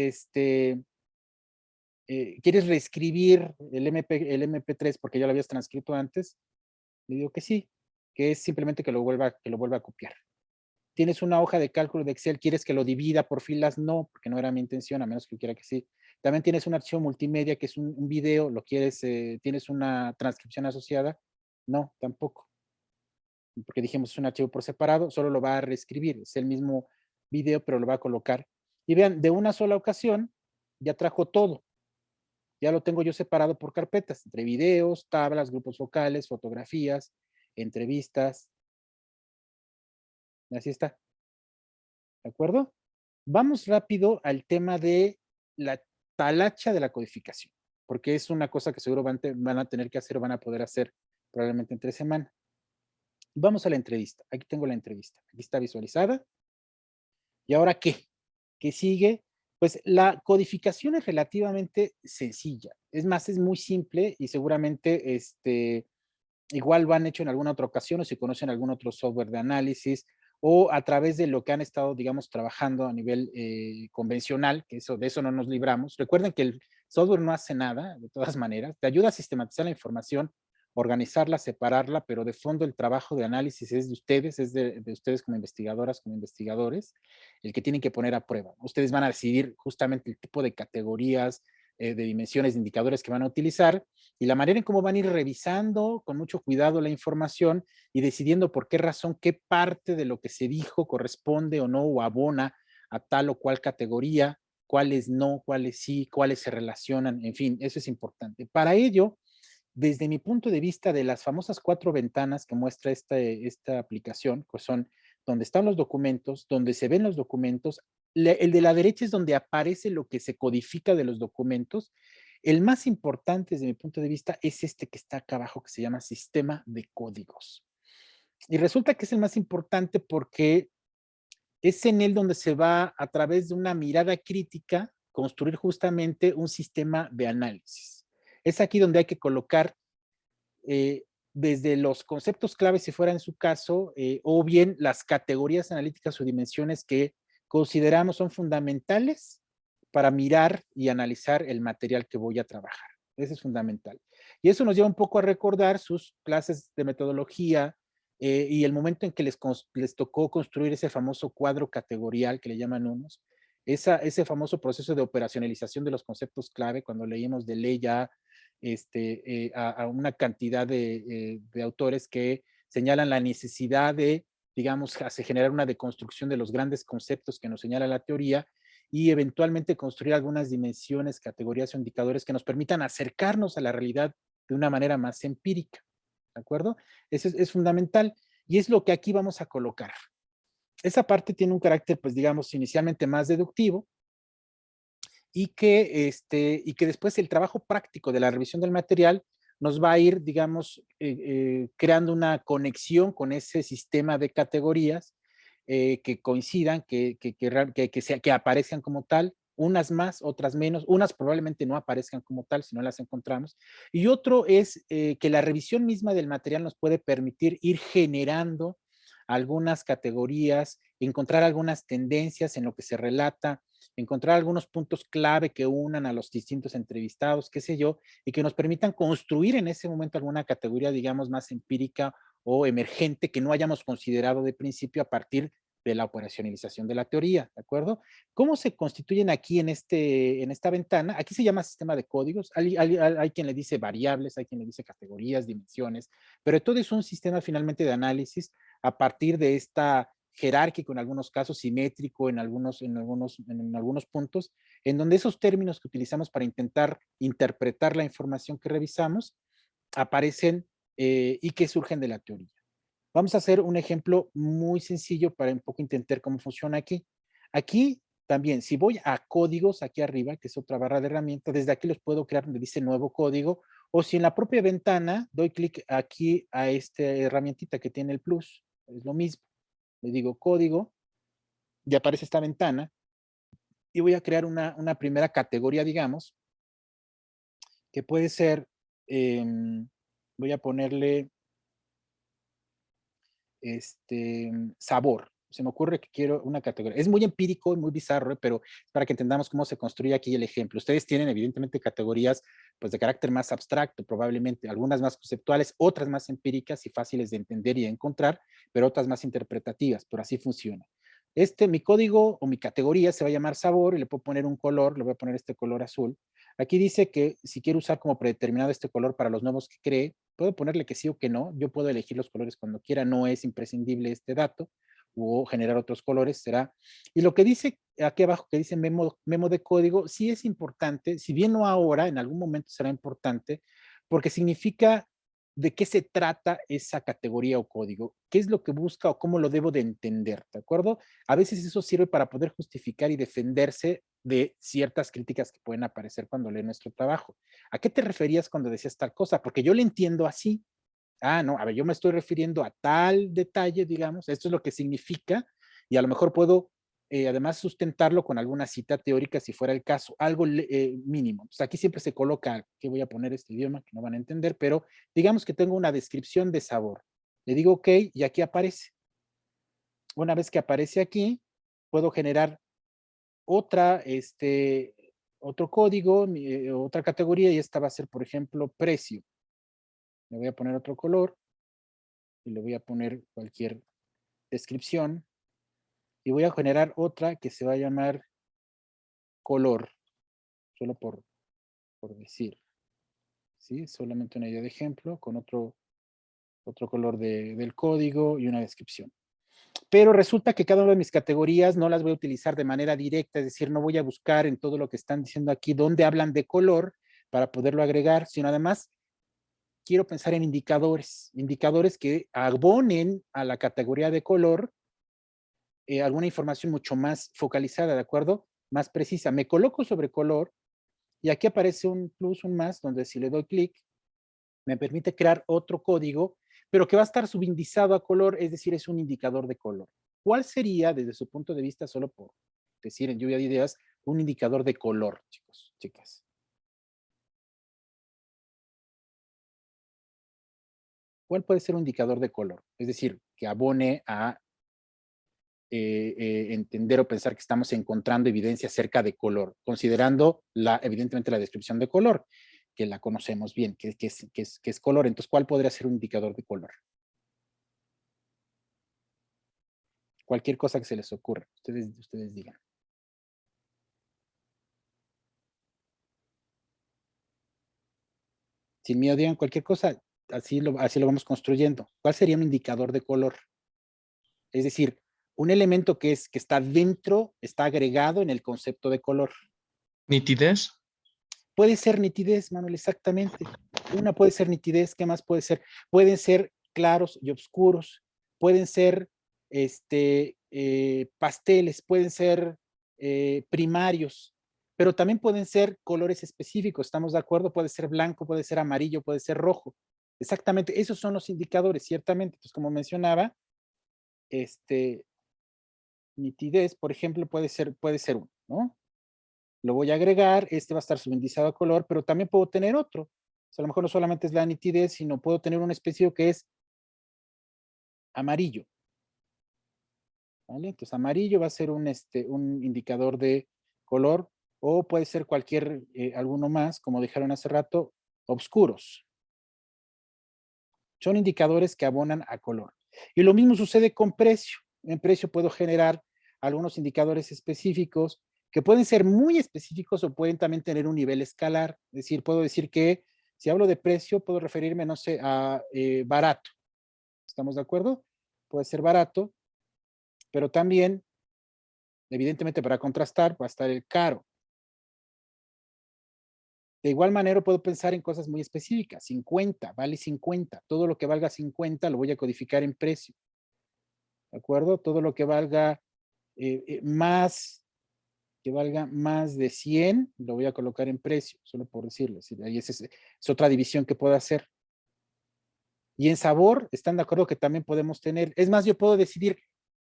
Speaker 1: ¿quieres reescribir el MP3 porque ya lo habías transcrito antes? Le digo que sí, que es simplemente que lo vuelva a copiar. Tienes una hoja de cálculo de Excel, ¿quieres que lo divida por filas? No, porque no era mi intención, a menos que quiera que sí. También tienes un archivo multimedia que es un video, tienes una transcripción asociada. No, tampoco. Porque dijimos es un archivo por separado, solo lo va a reescribir, es el mismo video, pero lo va a colocar. Y vean, de una sola ocasión ya trajo todo. ya lo tengo yo separado por carpetas, entre videos, tablas, grupos focales, fotografías, entrevistas, así está, ¿de acuerdo? Vamos rápido al tema de la talacha de la codificación, porque es una cosa que seguro van a tener que hacer o van a poder hacer probablemente entre semana. Vamos a la entrevista. Aquí tengo la entrevista. Aquí está visualizada. ¿Y ahora qué? ¿Qué sigue? Pues la codificación es relativamente sencilla. Es más, es muy simple y seguramente igual lo han hecho en alguna otra ocasión o si conocen algún otro software de análisis o a través de lo que han estado, digamos, trabajando a nivel convencional, que de eso no nos libramos. Recuerden que el software no hace nada, de todas maneras, te ayuda a sistematizar la información, organizarla, separarla, pero de fondo el trabajo de análisis es de ustedes, es de ustedes como investigadoras, como investigadores, el que tienen que poner a prueba. Ustedes van a decidir justamente el tipo de categorías, de dimensiones, de indicadores que van a utilizar y la manera en cómo van a ir revisando con mucho cuidado la información y decidiendo por qué razón, qué parte de lo que se dijo corresponde o no o abona a tal o cual categoría, cuáles no, cuáles sí, cuáles se relacionan, en fin, eso es importante. Para ello, desde mi punto de vista de las famosas 4 ventanas que muestra esta aplicación, pues son donde están los documentos, donde se ven los documentos, el de la derecha es donde aparece lo que se codifica de los documentos. El más importante desde mi punto de vista es este que está acá abajo, que se llama sistema de códigos. Y resulta que es el más importante porque es en él donde se va a través de una mirada crítica construir justamente un sistema de análisis. Es aquí donde hay que colocar desde los conceptos clave, si fuera en su caso, o bien las categorías analíticas o dimensiones que consideramos son fundamentales para mirar y analizar el material que voy a trabajar. Eso es fundamental. Y eso nos lleva un poco a recordar sus clases de metodología y el momento en que les tocó construir ese famoso cuadro categorial que le llaman unos, ese famoso proceso de operacionalización de los conceptos clave, cuando leímos de ley ya a una cantidad de autores que señalan la necesidad de, digamos, generar una deconstrucción de los grandes conceptos que nos señala la teoría y eventualmente construir algunas dimensiones, categorías o indicadores que nos permitan acercarnos a la realidad de una manera más empírica. ¿De acuerdo? Eso es fundamental y es lo que aquí vamos a colocar. Esa parte tiene un carácter, pues digamos, inicialmente más deductivo, y que después el trabajo práctico de la revisión del material nos va a ir, digamos, creando una conexión con ese sistema de categorías que coincidan, que aparezcan como tal, unas más, otras menos, unas probablemente no aparezcan como tal si no las encontramos. Y otro es que la revisión misma del material nos puede permitir ir generando algunas categorías, encontrar algunas tendencias en lo que se relata, encontrar algunos puntos clave que unan a los distintos entrevistados, qué sé yo, y que nos permitan construir en ese momento alguna categoría, digamos, más empírica o emergente que no hayamos considerado de principio a partir de la operacionalización de la teoría, ¿de acuerdo? ¿Cómo se constituyen aquí en esta ventana? Aquí se llama sistema de códigos, hay quien le dice variables, hay quien le dice categorías, dimensiones, pero todo es un sistema finalmente de análisis a partir de esta jerárquico en algunos casos, simétrico en algunos puntos, en donde esos términos que utilizamos para intentar interpretar la información que revisamos aparecen y que surgen de la teoría. Vamos a hacer un ejemplo muy sencillo para un poco intentar cómo funciona aquí. Aquí también, si voy a códigos aquí arriba, que es otra barra de herramientas, desde aquí los puedo crear donde dice nuevo código, o si en la propia ventana doy clic aquí a esta herramientita que tiene el plus, es lo mismo. Le digo código, y aparece esta ventana, y voy a crear una primera categoría, digamos, que puede ser, voy a ponerle sabor. Se me ocurre que quiero una categoría. Es muy empírico y muy bizarro, pero para que entendamos cómo se construye aquí el ejemplo. Ustedes tienen evidentemente categorías pues, de carácter más abstracto, probablemente algunas más conceptuales, otras más empíricas y fáciles de entender y de encontrar, pero otras más interpretativas, pero así funciona. Mi código o mi categoría se va a llamar sabor y le puedo poner un color, le voy a poner este color azul. Aquí dice que si quiero usar como predeterminado este color para los nuevos que cree, puedo ponerle que sí o que no. Yo puedo elegir los colores cuando quiera, no es imprescindible este dato. o generar otros colores será. Y lo que dice aquí abajo, que dice memo de código, sí es importante, si bien no ahora, en algún momento será importante, porque significa de qué se trata esa categoría o código, qué es lo que busca o cómo lo debo de entender, ¿de acuerdo? A veces eso sirve para poder justificar y defenderse de ciertas críticas que pueden aparecer cuando lee nuestro trabajo. ¿A qué te referías cuando decías tal cosa? Porque yo le entiendo así. Ah, no, a ver, yo me estoy refiriendo a tal detalle, digamos, esto es lo que significa, y a lo mejor puedo además sustentarlo con alguna cita teórica si fuera el caso, algo mínimo. Entonces aquí siempre se coloca, que voy a poner este idioma que no van a entender, pero digamos que tengo una descripción de sabor. Le digo OK y aquí aparece. Una vez que aparece aquí, puedo generar otra, otro código, otra categoría, y esta va a ser, por ejemplo, precio. Le voy a poner otro color y le voy a poner cualquier descripción y voy a generar otra que se va a llamar color, solo por decir, ¿sí? Solamente una idea de ejemplo con otro color del código y una descripción. Pero resulta que cada una de mis categorías no las voy a utilizar de manera directa, es decir, no voy a buscar en todo lo que están diciendo aquí dónde hablan de color para poderlo agregar, sino además quiero pensar en indicadores, indicadores que abonen a la categoría de color alguna información mucho más focalizada, ¿de acuerdo? Más precisa. Me coloco sobre color y aquí aparece un plus, un más, donde si le doy clic, me permite crear otro código, pero que va a estar subindizado a color, es decir, es un indicador de color. ¿Cuál sería, desde su punto de vista, solo por decir en lluvia de ideas, un indicador de color, chicos, chicas? ¿Cuál puede ser un indicador de color? Es decir, que abone a entender o pensar que estamos encontrando evidencia acerca de color, considerando evidentemente la descripción de color, que la conocemos bien, que es color. Entonces, ¿cuál podría ser un indicador de color? Cualquier cosa que se les ocurra, ustedes digan. Sin miedo, digan cualquier cosa, así lo vamos construyendo. ¿Cuál sería un indicador de color? Es decir, un elemento que está dentro, está agregado en el concepto de color.
Speaker 3: Nitidez.
Speaker 1: Puede ser nitidez, Manuel, exactamente. Una puede ser nitidez, ¿qué más puede ser? Pueden ser claros y oscuros, pueden ser pasteles, pueden ser primarios, pero también pueden ser colores específicos, ¿estamos de acuerdo? Puede ser blanco, puede ser amarillo, puede ser rojo. Exactamente, esos son los indicadores, ciertamente. Entonces, como mencionaba, nitidez, por ejemplo, puede ser uno, ¿no? Lo voy a agregar, este va a estar subindizado a color, pero también puedo tener otro. O sea, a lo mejor no solamente es la nitidez, sino puedo tener un específico que es amarillo. ¿Vale? Entonces, amarillo va a ser un indicador de color, o puede ser cualquier, alguno más, como dijeron hace rato, oscuros. Son indicadores que abonan a color. Y lo mismo sucede con precio. En precio puedo generar algunos indicadores específicos que pueden ser muy específicos o pueden también tener un nivel escalar. Es decir, puedo decir que si hablo de precio, puedo referirme, no sé, a barato. ¿Estamos de acuerdo? Puede ser barato, pero también, evidentemente, para contrastar, va a estar el caro. De igual manera, puedo pensar en cosas muy específicas. 50, vale 50. Todo lo que valga 50 lo voy a codificar en precio. ¿De acuerdo? Todo lo que valga que valga más de 100, lo voy a colocar en precio, solo por decirlo. Ahí es otra división que puedo hacer. Y en sabor, ¿están de acuerdo que también podemos tener? Es más, yo puedo decidir,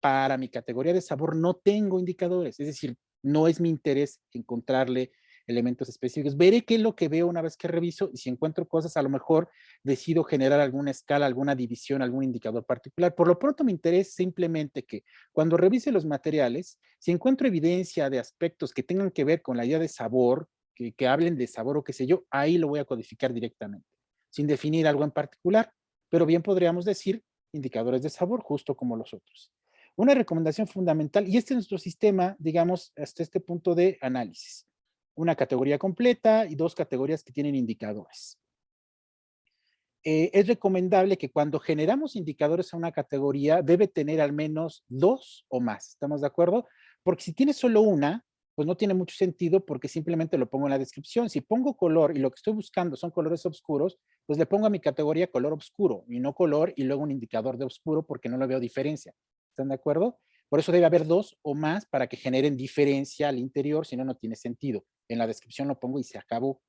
Speaker 1: para mi categoría de sabor no tengo indicadores, es decir, no es mi interés encontrarle elementos específicos. Veré qué es lo que veo una vez que reviso y si encuentro cosas, a lo mejor decido generar alguna escala, alguna división, algún indicador particular. Por lo pronto me interesa simplemente que cuando revise los materiales, si encuentro evidencia de aspectos que tengan que ver con la idea de sabor, que hablen de sabor o qué sé yo, ahí lo voy a codificar directamente, sin definir algo en particular, pero bien podríamos decir indicadores de sabor, justo como los otros. Una recomendación fundamental, y este es nuestro sistema, digamos, hasta este punto de análisis. Una categoría completa y dos categorías que tienen indicadores. es recomendable que cuando generamos indicadores a una categoría, debe tener al menos 2 o más, ¿estamos de acuerdo? Porque si tiene solo una, pues no tiene mucho sentido porque simplemente lo pongo en la descripción. Si pongo color y lo que estoy buscando son colores oscuros, pues le pongo a mi categoría color oscuro y no color y luego un indicador de oscuro porque no le veo diferencia. ¿Están de acuerdo? Por eso debe haber 2 o más para que generen diferencia al interior, si no, no tiene sentido. En la descripción lo pongo y se acabó.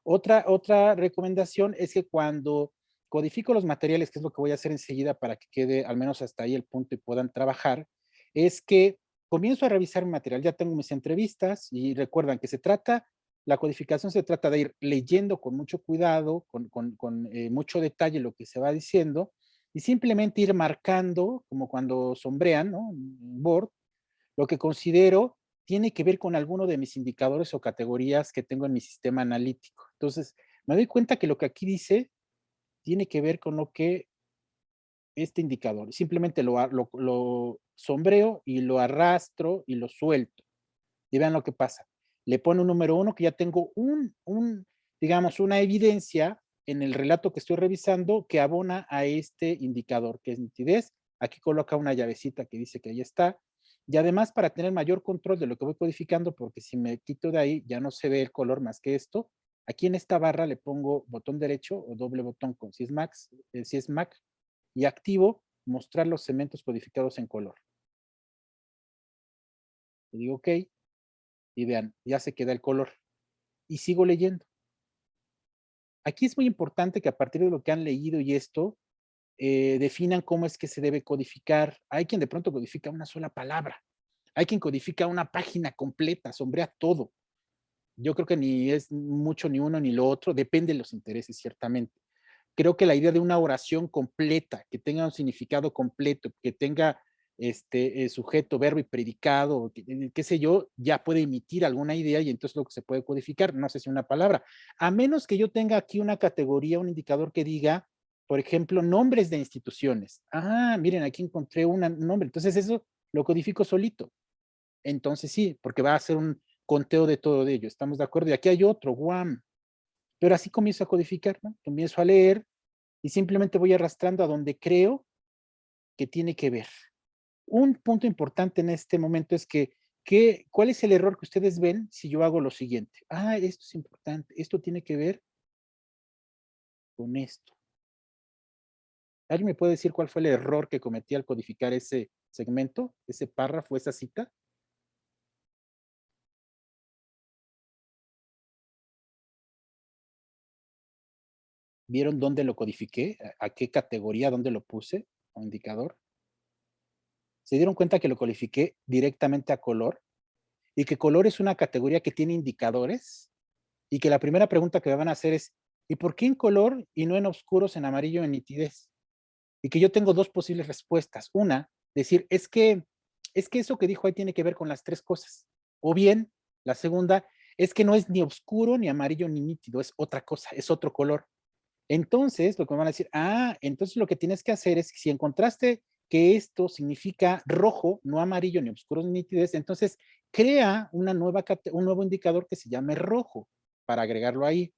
Speaker 1: Otra recomendación es que cuando codifico los materiales, que es lo que voy a hacer enseguida para que quede al menos hasta ahí el punto y puedan trabajar, es que comienzo a revisar mi material. Ya tengo mis entrevistas y recuerdan que la codificación se trata de ir leyendo con mucho cuidado, con mucho detalle lo que se va diciendo y simplemente ir marcando, como cuando sombrean, ¿no? En Word, lo que considero tiene que ver con alguno de mis indicadores o categorías que tengo en mi sistema analítico. Entonces, me doy cuenta que lo que aquí dice tiene que ver con lo que este indicador. Simplemente lo sombreo y lo arrastro y lo suelto. Y vean lo que pasa. Le pone un número 1 que ya tengo digamos, una evidencia en el relato que estoy revisando que abona a este indicador, que es nitidez. Aquí coloca una llavecita que dice que ahí está. Y además, para tener mayor control de lo que voy codificando, porque si me quito de ahí, ya no se ve el color más que esto. Aquí en esta barra le pongo botón derecho o doble botón con si es Mac, y activo mostrar los segmentos codificados en color. Le digo OK, y vean, ya se queda el color. Y sigo leyendo. Aquí es muy importante que a partir de lo que han leído y esto, definan cómo es que se debe codificar. Hay quien de pronto codifica una sola palabra. Hay quien codifica una página completa, sombrea todo. Yo creo que ni es mucho ni uno ni lo otro, depende de los intereses, ciertamente. Creo que la idea de una oración completa, que tenga un significado completo, que tenga sujeto, verbo y predicado, qué sé yo, ya puede emitir alguna idea y entonces lo que se puede codificar, no sé si una palabra, a menos que yo tenga aquí una categoría, un indicador que diga, por ejemplo, nombres de instituciones. Ah, miren, aquí encontré un nombre, entonces eso lo codifico solito. Entonces sí, porque va a ser un conteo de todo de ello, ¿estamos de acuerdo? Y aquí hay otro, Guam, pero así comienzo a codificar, ¿no? Comienzo a leer y simplemente voy arrastrando a donde creo que tiene que ver. Un punto importante en este momento es ¿cuál es el error que ustedes ven si yo hago lo siguiente? Ah, esto es importante, esto tiene que ver con esto. ¿Alguien me puede decir cuál fue el error que cometí al codificar ese segmento, ese párrafo, esa cita? ¿Vieron dónde lo codifiqué? ¿A qué categoría, dónde lo puse? ¿O indicador? ¿Se dieron cuenta que lo codifiqué directamente a color? Y que color es una categoría que tiene indicadores y que la primera pregunta que me van a hacer es, ¿y por qué en color y no en oscuros, en amarillo, en nitidez? Y que yo tengo dos posibles respuestas. Una, decir, es que eso que dijo ahí tiene que ver con las tres cosas. O bien, la segunda, es que no es ni oscuro, ni amarillo, ni nítido, es otra cosa, es otro color. Entonces, lo que me van a decir, entonces lo que tienes que hacer es que si encontraste que esto significa rojo, no amarillo, ni oscuro, ni nitidez, entonces crea un nuevo indicador que se llame rojo para agregarlo ahí.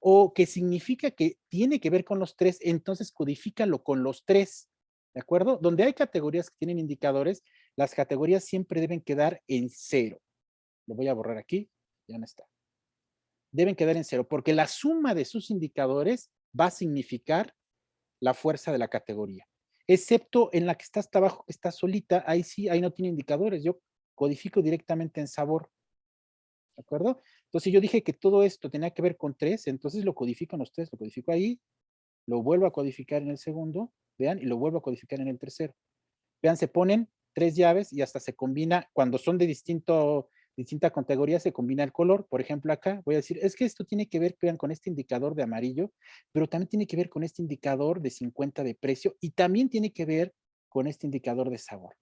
Speaker 1: O que significa que tiene que ver con los tres, entonces codifícalo con los tres. ¿De acuerdo? Donde hay categorías que tienen indicadores, las categorías siempre deben quedar en cero. Lo voy a borrar aquí, ya no está. Deben quedar en cero, porque la suma de sus indicadores va a significar la fuerza de la categoría. Excepto en la que está hasta abajo, que está solita, ahí sí, ahí no tiene indicadores. Yo codifico directamente en sabor. ¿De acuerdo? Entonces yo dije que todo esto tenía que ver con tres, entonces lo codifico en los tres, lo codifico ahí, lo vuelvo a codificar en el segundo, vean, y lo vuelvo a codificar en el tercero. Vean, se ponen tres llaves y hasta se combina, cuando son de distinta categoría, se combina el color. Por ejemplo, acá voy a decir, es que esto tiene que ver, vean, con este indicador de amarillo, pero también tiene que ver con este indicador de 50 de precio y también tiene que ver con este indicador de sabor.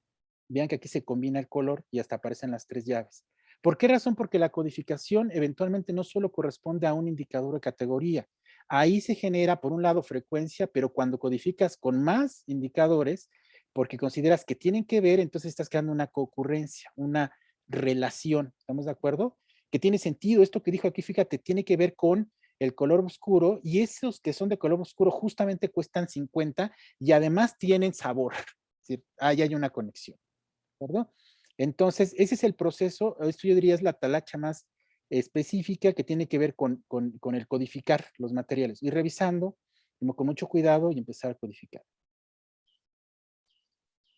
Speaker 1: Vean que aquí se combina el color y hasta aparecen las tres llaves. ¿Por qué razón? Porque la codificación eventualmente no solo corresponde a un indicador de categoría. Ahí se genera, por un lado, frecuencia, pero cuando codificas con más indicadores, porque consideras que tienen que ver, entonces estás creando una concurrencia, una relación. ¿Estamos de acuerdo? Que tiene sentido. Esto que dijo aquí, fíjate, tiene que ver con el color oscuro, y esos que son de color oscuro justamente cuestan 50 y además tienen sabor. Es decir, ahí hay una conexión, ¿verdad? Entonces, ese es el proceso. Esto yo diría es la talacha más específica que tiene que ver con el codificar los materiales, ir revisando como con mucho cuidado y empezar a codificar.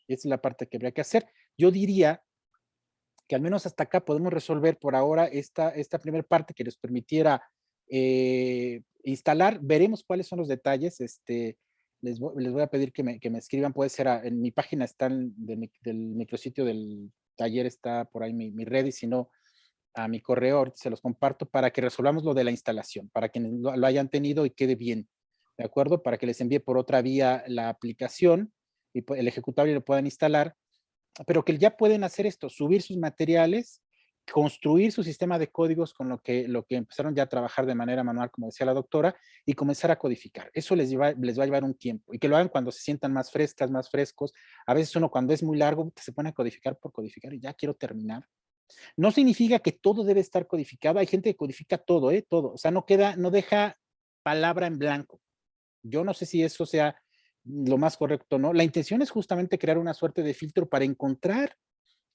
Speaker 1: Esa es la parte que habría que hacer. Yo diría que al menos hasta acá podemos resolver por ahora esta primera parte que les permitiera instalar. Veremos cuáles son los detalles. Les voy a pedir que me escriban. Puede ser en mi página, están del micrositio del taller, está por ahí mi red, y si no, a mi correo, ahorita se los comparto para que resolvamos lo de la instalación, para quienes lo hayan tenido y quede bien, ¿de acuerdo? Para que les envíe por otra vía la aplicación y el ejecutable lo puedan instalar, pero que ya pueden hacer esto, subir sus materiales, construir su sistema de códigos con lo que empezaron ya a trabajar de manera manual, como decía la doctora, y comenzar a codificar. Eso les va a llevar un tiempo, y que lo hagan cuando se sientan más frescas, más frescos. A veces uno cuando es muy largo se pone a codificar por codificar y ya quiero terminar. No significa que todo debe estar codificado. Hay gente que codifica todo, todo. O sea, no deja palabra en blanco. Yo no sé si eso sea lo más correcto, ¿no? La intención es justamente crear una suerte de filtro para encontrar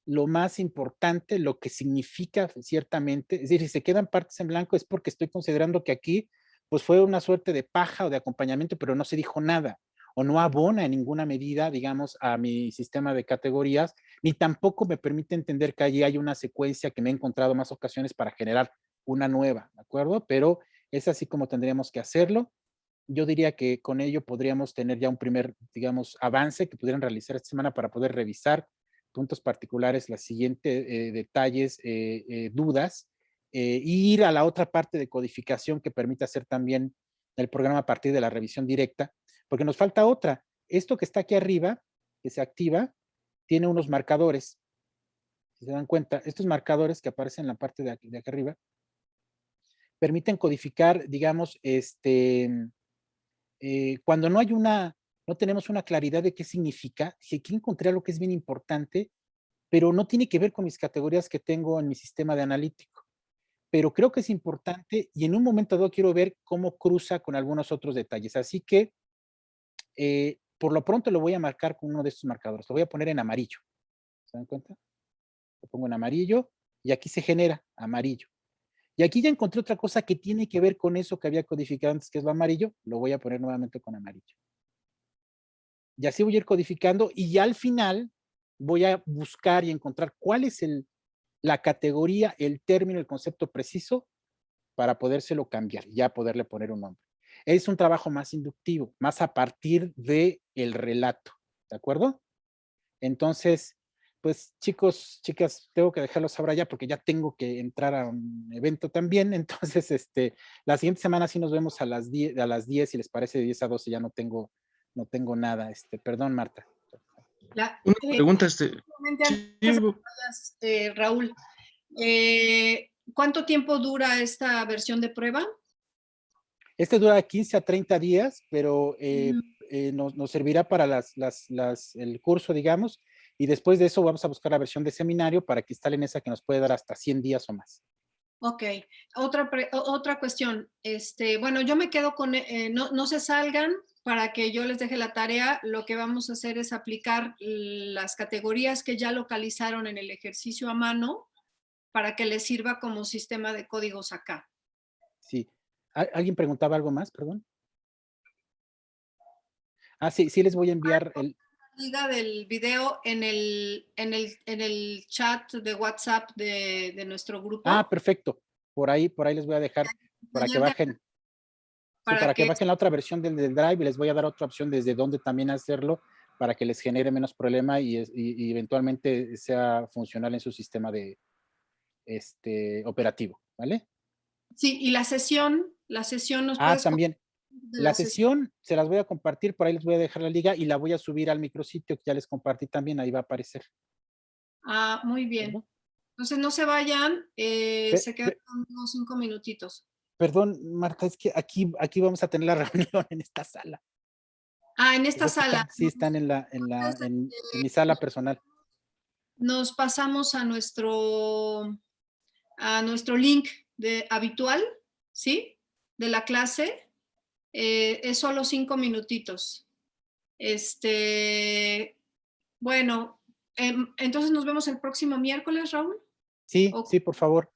Speaker 1: lo más importante, lo que significa ciertamente. Es decir, si se quedan partes en blanco es porque estoy considerando que aquí pues fue una suerte de paja o de acompañamiento, pero no se dijo nada o no abona en ninguna medida, digamos, a mi sistema de categorías, ni tampoco me permite entender que allí hay una secuencia que me he encontrado más ocasiones para generar una nueva, ¿de acuerdo? Pero es así como tendríamos que hacerlo. Yo diría que con ello podríamos tener ya un primer, digamos, avance que pudieran realizar esta semana para poder revisar puntos particulares, las siguientes detalles, dudas, y ir a la otra parte de codificación que permite hacer también el programa a partir de la revisión directa, porque nos falta otra. Esto que está aquí arriba, que se activa, tiene unos marcadores. Si se dan cuenta, estos marcadores que aparecen en la parte de aquí arriba, permiten codificar, digamos, cuando no tenemos una claridad de qué significa, dije, aquí encontré algo que es bien importante, pero no tiene que ver con mis categorías que tengo en mi sistema de analítico. Pero creo que es importante y en un momento dado quiero ver cómo cruza con algunos otros detalles. Así que por lo pronto lo voy a marcar con uno de estos marcadores. Lo voy a poner en amarillo. ¿Se dan cuenta? Lo pongo en amarillo y aquí se genera amarillo. Y aquí ya encontré otra cosa que tiene que ver con eso que había codificado antes, que es lo amarillo. Lo voy a poner nuevamente con amarillo. Y así voy a ir codificando y ya al final voy a buscar y encontrar cuál es la categoría, el término, el concepto preciso para podérselo cambiar, ya poderle poner un nombre. Es un trabajo más inductivo, más a partir del relato, ¿de acuerdo? Entonces, pues chicos, chicas, tengo que dejarlos ahora ya porque ya tengo que entrar a un evento también. Entonces, la siguiente semana sí nos vemos a las 10, si les parece, de 10 a 12 ya no tengo nada. Perdón, Marta.
Speaker 3: Una pregunta,
Speaker 2: Antes
Speaker 3: sí,
Speaker 2: de que vayas, Raúl, ¿cuánto tiempo dura esta versión de prueba?
Speaker 1: Dura 15 a 30 días, pero nos servirá para el curso, digamos, y después de eso vamos a buscar la versión de seminario para que instalen esa que nos puede dar hasta 100 días o más.
Speaker 2: Ok, otra cuestión. Bueno, yo me quedo con, no se salgan para que yo les deje la tarea. Lo que vamos a hacer es aplicar las categorías que ya localizaron en el ejercicio a mano para que les sirva como sistema de códigos acá.
Speaker 1: Sí. ¿Alguien preguntaba algo más? Perdón. Sí, les voy a enviar el...
Speaker 2: Liga del video en el chat de WhatsApp de nuestro grupo.
Speaker 1: Perfecto. Por ahí les voy a dejar para que bajen. Para que bajen la otra versión del Drive, y les voy a dar otra opción desde donde también hacerlo para que les genere menos problema y eventualmente sea funcional en su sistema de operativo, ¿vale?
Speaker 2: Sí, y la sesión nos puedes...
Speaker 1: También. La sesión se las voy a compartir, por ahí les voy a dejar la liga y la voy a subir al micrositio que ya les compartí también, ahí va a aparecer.
Speaker 2: Muy bien.
Speaker 1: ¿Verdad?
Speaker 2: Entonces no se vayan, se quedan unos 5 minutitos.
Speaker 1: Perdón, Marta, es que aquí vamos a tener la reunión en esta sala.
Speaker 2: En esta sala.
Speaker 1: Sí, están en mi sala personal.
Speaker 2: Nos pasamos a nuestro link habitual, ¿sí? de la clase. Es solo 5 minutitos. Bueno, entonces nos vemos el próximo miércoles, Raúl.
Speaker 1: Sí,
Speaker 2: ¿O
Speaker 1: sí, por favor.